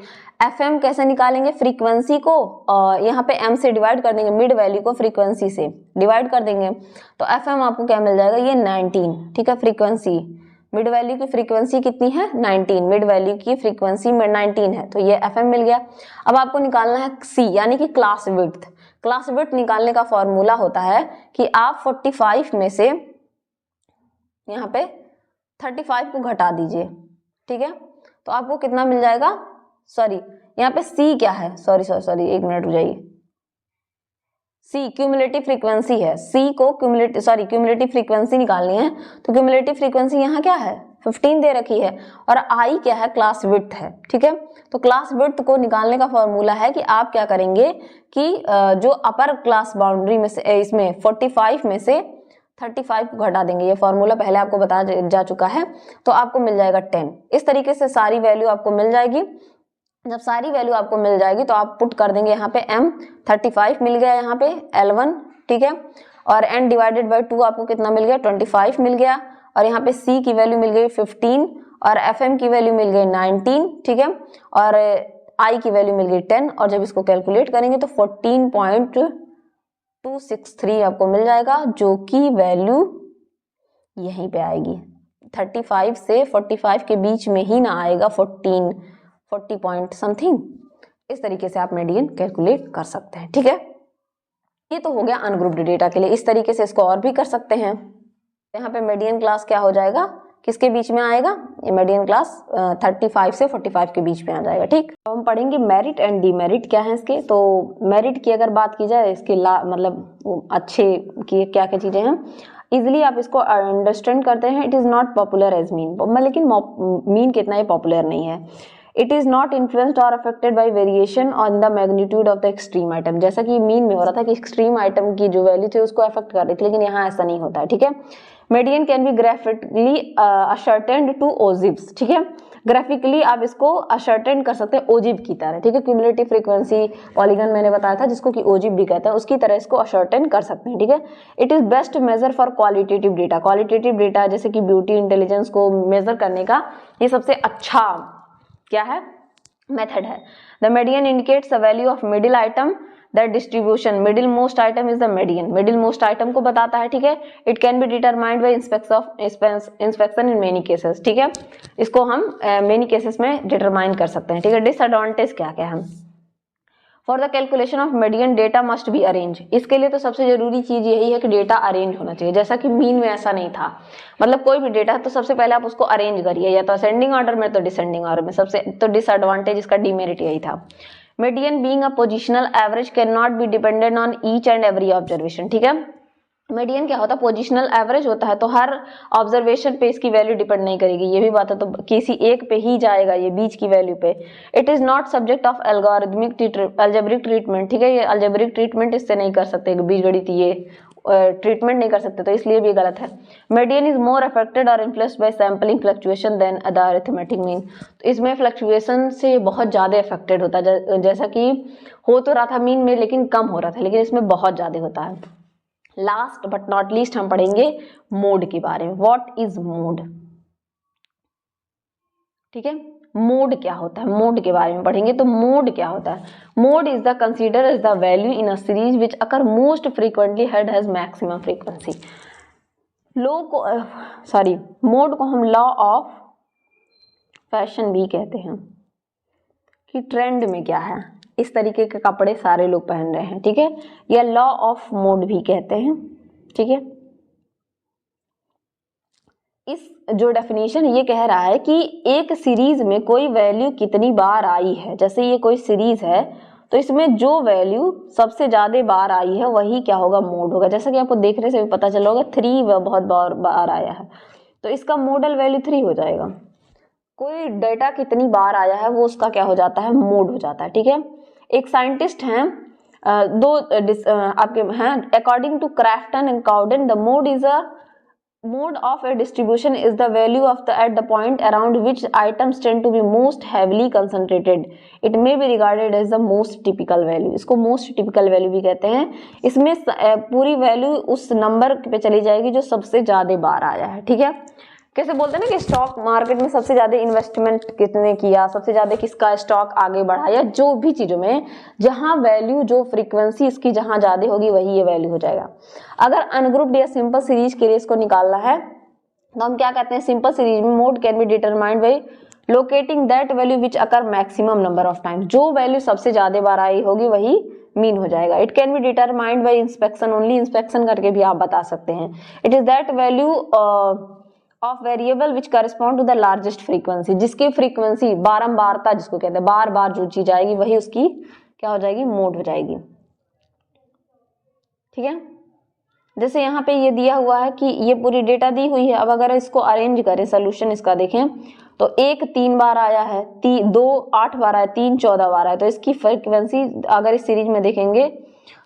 S1: FM कैसे निकालेंगे? फ्रीक्वेंसी को यहाँ पे m से डिवाइड कर देंगे, मिड वैल्यू को फ्रीक्वेंसी से डिवाइड कर देंगे, तो FM आपको क्या मिल जाएगा? ये 19, ठीक है। फ्रीक्वेंसी, मिड वैल्यू की फ्रीक्वेंसी कितनी है? 19, मिड वैल्यू की फ्रीक्वेंसी में 19 है, तो ये FM मिल गया। अब आपको निकालना है C, यानी कि क्लास विड्थ। क्लास विड्थ निकालने का फॉर्मूला होता है कि आप 45 में से यहाँ पे 35 को घटा दीजिए, ठीक है। तो आपको कितना मिल जाएगा? सॉरी, यहाँ पे C क्या है? सॉरी, एक मिनट रुक जाइए। C क्यूमुलेटिव फ्रीक्वेंसी है। C को क्यूमुलेटिव फ्रीक्वेंसी निकालनी है, तो क्यूमुलेटिव फ्रीक्वेंसी यहाँ क्या है? 15 दे रखी है, और I क्या है? क्लास विड्थ है, ठीक है। तो क्लास विड्थ को निकालने का फॉर्मूला है कि आप क्या करेंगे कि जो अपर क्लास बाउंड्री में से इसमें 45 में से 35 को घटा देंगे। ये फॉर्मूला पहले आपको बताया जा चुका है, तो आपको मिल जाएगा 10। इस तरीके से सारी वैल्यू आपको मिल जाएगी। जब सारी वैल्यू आपको मिल जाएगी तो आप पुट कर देंगे यहाँ पे m, 35 मिल गया यहाँ पे L1, ठीक है। और n डिवाइडेड बाई 2 आपको कितना मिल गया? 25 मिल गया। और यहाँ पे C की वैल्यू मिल गई 15, और FM की वैल्यू मिल गई 19, ठीक है। और I की वैल्यू मिल गई 10, और जब इसको कैलकुलेट करेंगे तो 14.263 आपको मिल जाएगा, जो कि वैल्यू यहीं पे आएगी। 35 से 45 के बीच में ही ना आएगा, 40 पॉइंट समथिंग। इस तरीके से आप मीडियन कैलकुलेट कर सकते हैं, ठीक है। ये तो हो गया अनग्रुप्ड डेटा के लिए। इस तरीके से इसको और भी कर सकते हैं। यहाँ पे मीडियन क्लास क्या हो जाएगा? किसके बीच में आएगा? ये मीडियन क्लास 35 से 45 के बीच में आ जाएगा, ठीक। तो हम पढ़ेंगे मेरिट एंड डीमेरिट क्या है इसके। तो मेरिट की अगर बात की जाए, इसके मतलब अच्छे की क्या क्या चीजें हैं, इजिली आप इसको अंडरस्टैंड करते हैं। It is not popular as mean, लेकिन मीन कितना ये पॉपुलर नहीं है। इट इज नॉट इन्फ्लुएंस्ड और affected by variation on the magnitude of the extreme item. जैसा कि मीन में हो रहा था कि एक्सट्रीम आइटम की जो वैल्यू थी उसको अफेक्ट कर रही थी, लेकिन यहाँ ऐसा नहीं होता है, ठीक है। Median can be graphically ascertained to ओजिब्स, ठीक है। ग्राफिकली आप इसको असर्टेन कर सकते हैं ओजिब की तरह, ठीक है। क्यूमुलेटिव फ्रीक्वेंसी पॉलीगन मैंने बताया था, जिसको कि ओजिब भी कहते हैं, उसकी तरह इसको असर्टेन कर सकते हैं, ठीक है। It is best measure for qualitative data. Qualitative data जैसे कि ब्यूटी, इंटेलिजेंस को मेजर करने का ये सबसे अच्छा क्या है? मेथड है। The median indicates the value of middle item, that distribution middle most item is the median. Middle most item को बताता है, ठीक है। It can be determined by inspection in many cases, ठीक है। इसको हम मेनी केसेस में डिटरमाइन कर सकते हैं, ठीक है। डिसएडवांटेज क्या क्या है? For the calculation of median data must be arrange. इसके लिए तो सबसे जरूरी चीज यही है कि डेटा अरेंज होना चाहिए, जैसा कि मीन में ऐसा नहीं था। मतलब कोई भी डेटा है तो सबसे पहले आप उसको अरेंज करिए, या तो असेंडिंग ऑर्डर में तो डिसेंडिंग ऑर्डर में। सबसे तो डिसएडवांटेज इसका डीमेरिट यही था। Median being a positional average can not be dependent on each and every observation, ठीक है। मीडियन क्या होता है? पोजिशनल एवरेज होता है, तो हर ऑब्जर्वेशन पे इसकी वैल्यू डिपेंड नहीं करेगी, ये भी बात है। तो किसी एक पे ही जाएगा, ये बीच की वैल्यू पे। It is not subject of algebraic treatment, ठीक है। ये अलजेब्रिक ट्रीटमेंट इससे नहीं कर सकते, बीजगणित ये ट्रीटमेंट नहीं कर सकते, तो इसलिए भी गलत है। मीडियन इज मोर अफेक्टेड और influenced by sampling fluctuation than the arithmetic mean. तो इसमें फ्लक्चुएशन से बहुत ज्यादा अफेक्टेड होता है, जैसा कि हो तो रहा था मीन में, लेकिन कम हो रहा था, लेकिन इसमें बहुत ज्यादा होता है। लास्ट बट नॉट लीस्ट हम पढ़ेंगे मोड के बारे में। व्हाट इज मोड, ठीक है। मोड क्या होता है, मोड के बारे में पढ़ेंगे। तो मोड क्या होता है? Mode is the consider as the value in a series which occur most frequently had has maximum frequency. Mode को हम लॉ ऑफ फैशन भी कहते हैं, कि ट्रेंड में क्या है, इस तरीके के कपड़े सारे लोग पहन रहे हैं, ठीक है, या लॉ ऑफ मोड भी कहते हैं, ठीक है। इस जो डेफिनेशन ये कह रहा है कि एक सीरीज में कोई वैल्यू कितनी बार आई है, जैसे ये कोई सीरीज है तो इसमें जो वैल्यू सबसे ज्यादा बार आई है वही क्या होगा, मोड होगा। जैसा कि आपको देखने से भी पता चला होगा 3 बहुत बार आया है तो इसका मोडल वैल्यू 3 हो जाएगा। कोई डेटा कितनी बार आया है वो उसका क्या हो जाता है, मोड हो जाता है, ठीक है। एक साइंटिस्ट हैं आपके हैं, according to Croxton and Cowden the mode is a mode of a distribution is the value of the at the point around which items tend to be most heavily concentrated. It may be regarded as the most typical value. इसको most typical value भी कहते हैं। इसमें पूरी value उस number पे चली जाएगी जो सबसे ज्यादा बार आया है, ठीक है। कैसे बोलते हैं ना कि स्टॉक मार्केट में सबसे ज्यादा इन्वेस्टमेंट किसने किया, सबसे ज्यादा किसका स्टॉक आगे बढ़ा, या जो भी चीजों में जहां वैल्यू जो फ्रीक्वेंसी इसकी जहां ज्यादा होगी वही ये वैल्यू हो जाएगा। अगर अनग्रुप्ड या सिंपल सीरीज के लिए इसको निकालना है तो हम क्या कहते हैं, सिंपल सीरीज में mode can be determined by locating that value which occur maximum number of time. जो वैल्यू सबसे ज्यादा बार आई होगी वही मीन हो जाएगा। It can be determined by inspection only, inspection करके भी आप बता सकते हैं। It is that value of variable which correspond to the largest frequency, जिसकी फ्रीक्वेंसी बारंबारता जिसको कहते हैं, बार बार जो चीज आएगी वही उसकी क्या हो जाएगी, मोड हो जाएगी, ठीक है। जैसे यहाँ पे ये दिया हुआ है कि ये पूरी डेटा दी हुई है। अब अगर इसको अरेंज करें, सोल्यूशन इसका देखें तो 1 3 बार आया है, 2 8 बार आया, 3 14 बार आया, तो इसकी फ्रीक्वेंसी अगर इस सीरीज में देखेंगे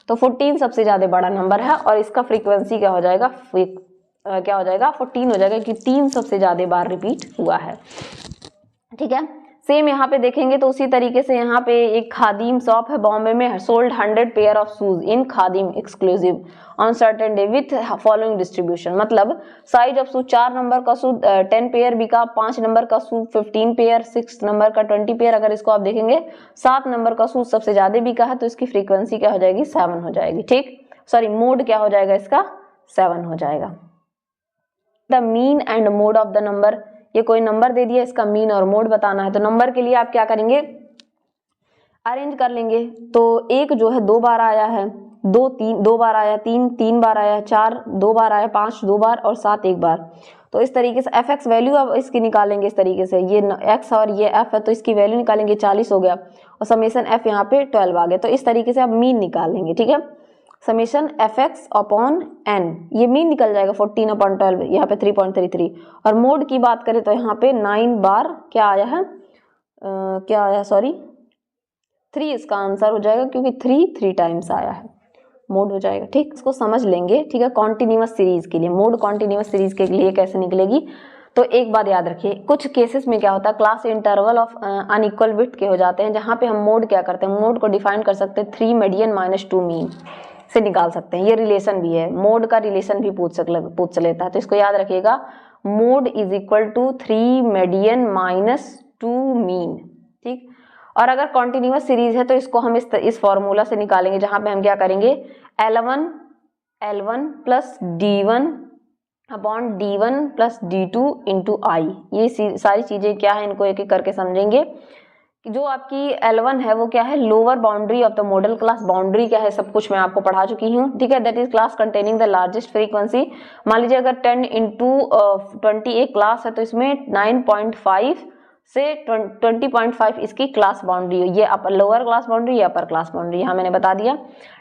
S1: तो 14 सबसे ज्यादा बड़ा नंबर है और इसका फ्रीक्वेंसी क्या हो जाएगा, क्या हो जाएगा 14 हो जाएगा, कि 3 सबसे ज्यादा बार रिपीट हुआ है, ठीक है। सेम यहाँ पे देखेंगे तो उसी तरीके से यहाँ पे एक खादिम शॉप है बॉम्बे में, sold 100 pair of shoes in Khadim exclusive on certain day with following distribution. मतलब साइज ऑफ शूज 4 नंबर का शूज 10 पेयर बिका, 5 नंबर का शूज 15 पेयर, 6 नंबर का 20 पेयर। अगर इसको आप देखेंगे 7 नंबर का शूज सबसे ज्यादा बिका है तो इसकी फ्रीक्वेंसी क्या हो जाएगी, 7 हो जाएगी, ठीक। सॉरी, मोड क्या हो जाएगा इसका, 7 हो जाएगा। The mean and mode of the number, ये कोई नंबर दे दिया, इसका मीन और मोड बताना है तो नंबर के लिए आप क्या करेंगे, अरेंज कर लेंगे। तो 1 जो है 2 बार आया है, 2 बार आया, 3 बार आया, 4 2 बार आया, 5 2 बार और 7 1 बार। तो इस तरीके से एफ एक्स वैल्यू अब इसकी निकालेंगे इस तरीके से, ये एक्स और ये एफ है तो इसकी वैल्यू निकालेंगे, 40 हो गया और समेशन एफ यहाँ पे 12 आ गया। तो इस तरीके से आप मीन निकाल लेंगे, ठीक है। Summation F X upon N, ये मीन निकल जाएगा 14 अपॉन 12, यहाँ पे 3.33। और मोड की बात करें तो यहाँ पे 9 बार क्या आया है, क्या आया, सॉरी 3 इसका आंसर हो जाएगा, क्योंकि 3 टाइम्स आया है, मोड हो जाएगा, ठीक। इसको समझ लेंगे, ठीक है। कॉन्टिन्यूअस सीरीज के लिए मोड, कॉन्टिन्यूअस सीरीज के लिए कैसे निकलेगी, तो एक बात याद रखिए, कुछ केसेस में क्या होता है, class interval of unequal width के हो जाते हैं, जहाँ पे हम मोड क्या करते हैं, मोड को डिफाइन कर सकते हैं 3 मीडियन माइनस 2 मीन से निकाल सकते हैं। ये रिलेशन भी है, मोड का रिलेशन भी पूछ लेता है, तो इसको याद रखिएगा, mode is equal to 3 median minus 2 mean, ठीक। और अगर कॉन्टिन्यूअस सीरीज है तो इसको हम इस फॉर्मूला से निकालेंगे, जहां पे हम क्या करेंगे, L1 plus D1 upon D1 plus D2 into I. ये सारी चीजें क्या है, इनको एक एक करके समझेंगे। जो आपकी L1 है वो क्या है, lower boundary of the model class, boundary क्या है सब कुछ मैं आपको पढ़ा चुकी हूँ, ठीक है। That is class containing the largest frequency. मान लीजिए अगर 10 इंटू 20 एक क्लास है तो इसमें 9.5 से 20.5 इसकी क्लास बाउंड्री है, ये अपर लोअर क्लास बाउंड्री, ये अपर क्लास बाउंड्री, यहाँ मैंने बता दिया।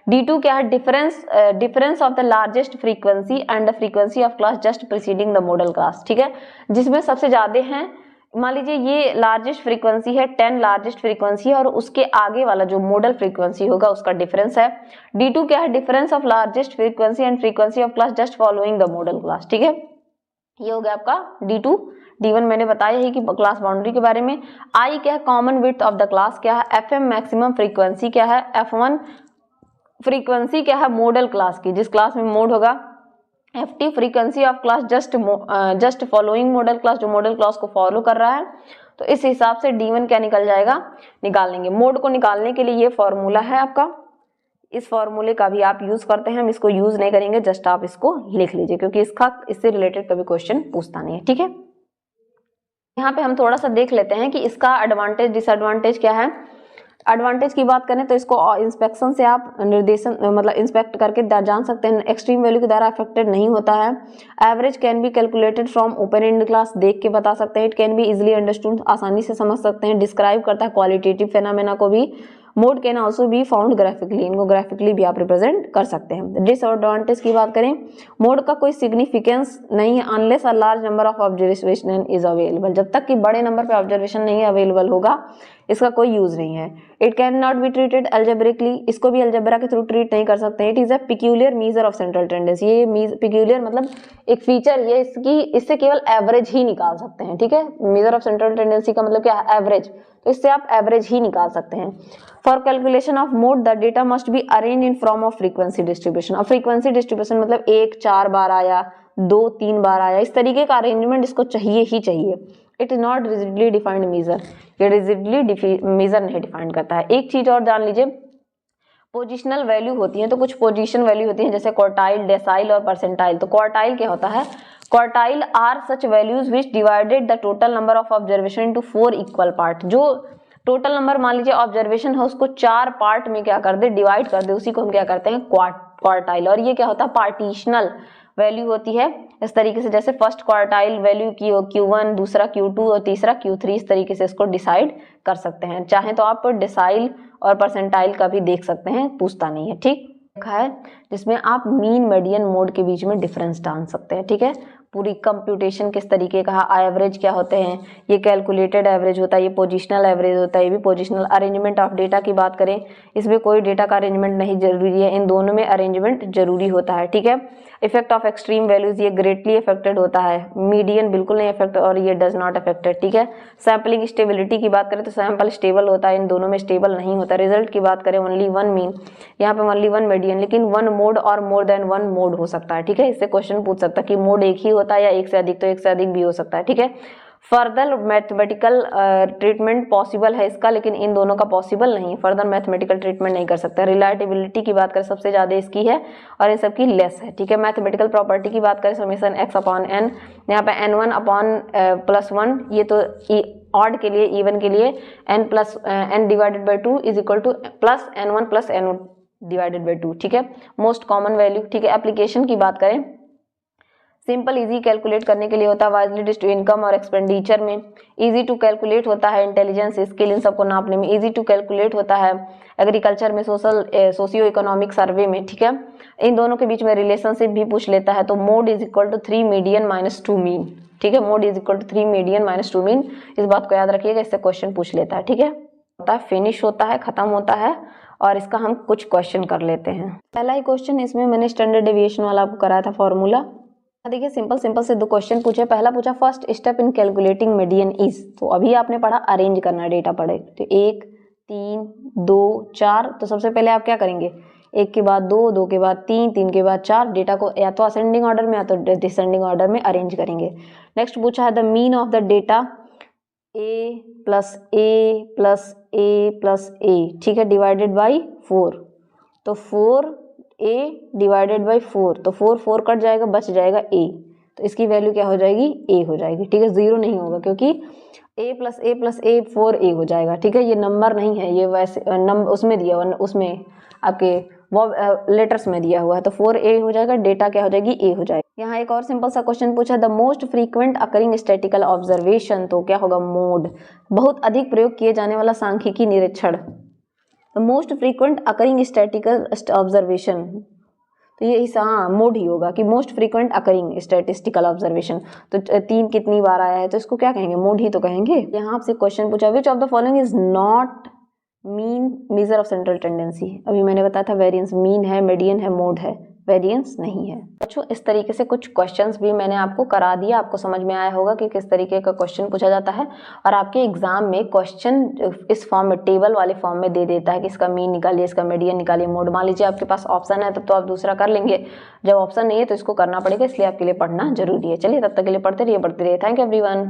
S1: D2 क्या है, difference of the largest frequency and the frequency of class just preceding the model class, ठीक है। जिसमें सबसे ज्यादा हैं, मान लीजिए ये लार्जेस्ट फ्रीक्वेंसी है, 10 लार्जेस्ट फ्रीक्वेंसी है और उसके आगे वाला जो मॉडल फ्रीक्वेंसी होगा उसका डिफरेंस है। D2 क्या है, difference of largest frequency and frequency of class just following the model class, ठीक है। ये हो गया आपका D2। D1 मैंने बताया है कि क्लास बाउंड्री के बारे में। I क्या है, common width of the class क्या है, FM मैक्सिमम फ्रीक्वेंसी क्या है, F1 फ्रीक्वेंसी क्या है मॉडल क्लास की, जिस क्लास में मोड होगा। FT frequency of class just following model class, जो मॉडल क्लास को फॉलो कर रहा है। तो इस हिसाब से D1 क्या निकल जाएगा, निकाल लेंगे। मोड को निकालने के लिए ये फॉर्मूला है आपका, इस फॉर्मूले का भी आप यूज करते हैं, हम इसको यूज नहीं करेंगे, जस्ट आप इसको लिख लीजिए, क्योंकि इससे रिलेटेड कभी क्वेश्चन पूछता नहीं है, ठीक है। यहाँ पे हम थोड़ा सा देख लेते हैं कि इसका एडवांटेज डिसएडवांटेज क्या है। एडवांटेज की बात करें तो इसको इंस्पेक्शन से आप निर्देशन मतलब इंस्पेक्ट करके जान सकते हैं, एक्सट्रीम वैल्यू के द्वारा अफेक्टेड नहीं होता है। Average can be calculated from open and class, देख के बता सकते हैं। It can B easily understood, आसानी से समझ सकते हैं। डिस्क्राइब करता है क्वालिटेटिव फेनोमेना को भी। Mode can also be found graphically, इनको ग्राफिकली भी आप रिप्रेजेंट कर सकते हैं। डिसएडवांटेज की बात करें, मोड का कोई सिग्निफिकेंस नहीं है unless a large number of observation is available, जब तक कि बड़े नंबर पे ऑब्जर्वेशन नहीं अवेलेबल होगा इसका कोई यूज नहीं है। It can not be treated algebraically, इसको भी अलजेब्रा के थ्रू ट्रीट नहीं कर सकते हैं। It is a peculiar major of central tendency, ये पिक्यूलियर मतलब एक फीचर ये इसकी, इससे केवल एवरेज ही निकाल सकते हैं, ठीक है। मेजर ऑफ सेंट्रल टेंडेंसी का मतलब क्या है, एवरेज, तो इससे आप एवरेज ही निकाल सकते हैं। For calculation of mode the data must be arrange in form of frequency distribution. अब फ्रीक्वेंसी डिस्ट्रीब्यूशन मतलब 1 4 बार आया, 2 3 बार आया, इस तरीके का अरेंजमेंट इसको चाहिए ही चाहिए। It is not rigidly defined measure, ये रिजिडली मेजर नहीं डिफाइन करता है। एक चीज और जान लीजिए, पोजिशनल वैल्यू होती है, तो कुछ पोजीशन वैल्यू होती है जैसे क्वार्टाइल, डेसाइल और परसेंटाइल। तो क्वार्टाइल क्या होता है, quartile are such values which divided the total number of observation into 4 equal part. जो टोटल नंबर मान लीजिए ऑब्जर्वेशन है उसको 4 पार्ट में क्या कर दे, डिवाइड कर दे, उसी को हम क्या करते हैं क्वार्टाइल। और ये क्या होता है, पार्टीशनल वैल्यू होती है इस तरीके से, जैसे फर्स्ट क्वार्टाइल वैल्यू की Q1, दूसरा Q2 और तीसरा Q3, इस तरीके से इसको डिसाइड कर सकते हैं। चाहे तो आप डिसाइल और परसेंटाइल का भी देख सकते हैं, पूछता नहीं है, ठीक है, जिसमें आप मीन मीडियन मोड के बीच में डिफरेंस डाल सकते हैं, ठीक है। पूरी कंप्यूटेशन किस तरीके का, एवरेज क्या होते हैं, ये कैलकुलेटेड एवरेज होता है, ये पोजिशनल एवरेज होता है, ये भी पोजिशनल। अरेंजमेंट ऑफ डेटा की बात करें, इसमें कोई डेटा का अरेंजमेंट नहीं जरूरी है, इन दोनों में अरेंजमेंट जरूरी होता है, ठीक है। इफेक्ट ऑफ एक्सट्रीम वैल्यूज, ये ग्रेटली अफेक्टेड होता है, मीडियन बिल्कुल नहीं अफेक्ट और ये डज नॉट अफेक्टेड, ठीक है। सैम्पलिंग स्टेबिलिटी की बात करें तो सैंपल स्टेबल होता है, इन दोनों में स्टेबल नहीं होता। रिजल्ट की बात करें, ओनली 1 मीन, यहाँ पे ओनली 1 मीडियन, लेकिन 1 मोड और मोर देन 1 मोड हो सकता है, ठीक है। इससे क्वेश्चन पूछ सकता है कि मोड एक ही होता है या एक से अधिक, तो एक से अधिक भी हो सकता है, ठीक है। फर्दर मैथमेटिकल ट्रीटमेंट पॉसिबल है इसका, लेकिन इन दोनों का पॉसिबल नहीं, फर्दर मैथमेटिकल ट्रीटमेंट नहीं कर सकता। रिलायबिलिटी की बात करें सबसे ज्यादा इसकी है और इन सबकी लेस है, ठीक है। मैथमेटिकल प्रॉपर्टी की बात करें, समेशन x अपॉन n, यहाँ पे n1 अपॉन +1, ये तो ऑड के लिए, इवन के लिए n divided by 2 is equal two plus n1 plus n divided by 2, ठीक है। मोस्ट कॉमन वैल्यू, ठीक है। एप्लीकेशन की बात करें, सिंपल इजी कैलकुलेट करने के लिए होता है, वाइजली डिस्ट्रीब्यूट इनकम और एक्सपेंडिचर में। इजी टू कैलकुलेट होता है, इंटेलिजेंस स्किल इन सबको नापने में। इजी टू कैलकुलेट होता है एग्रीकल्चर में, सोशियो इकोनॉमिक सर्वे में, ठीक है। इन दोनों के बीच में रिलेशनशिप भी पूछ लेता है। तो mode is equal to 3 median minus 2 mean, ठीक है। Mode is equal to 3 median minus 2 mean, इस बात को याद रखिएगा, इससे क्वेश्चन पूछ लेता है, ठीक है। होता है फिनिश होता है, खत्म होता है, और इसका हम कुछ क्वेश्चन कर लेते हैं। पहला ही क्वेश्चन, इसमें मैंने स्टैंडर्ड डेविएशन वाला आपको कराया था फॉर्मूला। देखिए सिंपल से 2 क्वेश्चन पूछे। पहला पूछा first step in calculating median is, तो अभी आपने पढ़ा अरेंज करना डेटा पढ़े, तो 1 3 2 4, तो सबसे पहले आप क्या करेंगे, 1 के बाद 2, 2 के बाद 3, 3 के बाद 4, डेटा को या तो असेंडिंग ऑर्डर में या तो डिसेंडिंग ऑर्डर में अरेंज करेंगे। नेक्स्ट पूछा है the mean of the data a plus a plus a plus a, ठीक है, डिवाइडेड बाई 4, तो 4a डिवाइडेड बाई 4, तो 4 कट जाएगा, बच जाएगा a, तो इसकी वैल्यू क्या हो जाएगी, a हो जाएगी, ठीक है। 0 नहीं होगा क्योंकि a प्लस a 4a हो जाएगा, ठीक है। ये नंबर नहीं है, ये वैसे उसमें दिया हुआ, उसमें आपके वो लेटर्स में दिया हुआ है, तो 4a हो जाएगा, डेटा क्या हो जाएगी, a हो जाएगी। यहाँ एक और सिंपल सा क्वेश्चन पूछा, the most frequent occurring statistical observation, तो क्या होगा, मोड, बहुत अधिक प्रयोग किए जाने वाला सांख्यिकी निरीक्षण। The most frequent occurring statistical observation, तो ये हाँ मोड ही होगा कि most frequent occurring statistical observation, तो 3 कितनी बार आया है, तो इसको क्या कहेंगे, मोड ही तो कहेंगे। यहाँ आपसे क्वेश्चन पूछा, which of the following is not mean major of central tendency, अभी मैंने बताया था वेरिएंस, मीन है, मीडियन है, मोड है, वेरिएंस नहीं है। बच्चों इस तरीके से कुछ क्वेश्चंस भी मैंने आपको करा दिया, आपको समझ में आया होगा कि किस तरीके का क्वेश्चन पूछा जाता है, और आपके एग्जाम में क्वेश्चन इस फॉर्म में, टेबल वाले फॉर्म में दे देता है कि इसका मीन निकालिए, इसका मीडियन निकालिए, मोड। मान लीजिए आपके पास ऑप्शन है तब तो आप दूसरा कर लेंगे, जब ऑप्शन नहीं है तो इसको करना पड़ेगा, इसलिए आपके लिए पढ़ना जरूरी है। चलिए तब तक के लिए पढ़ते रहिए। Thank you everyone.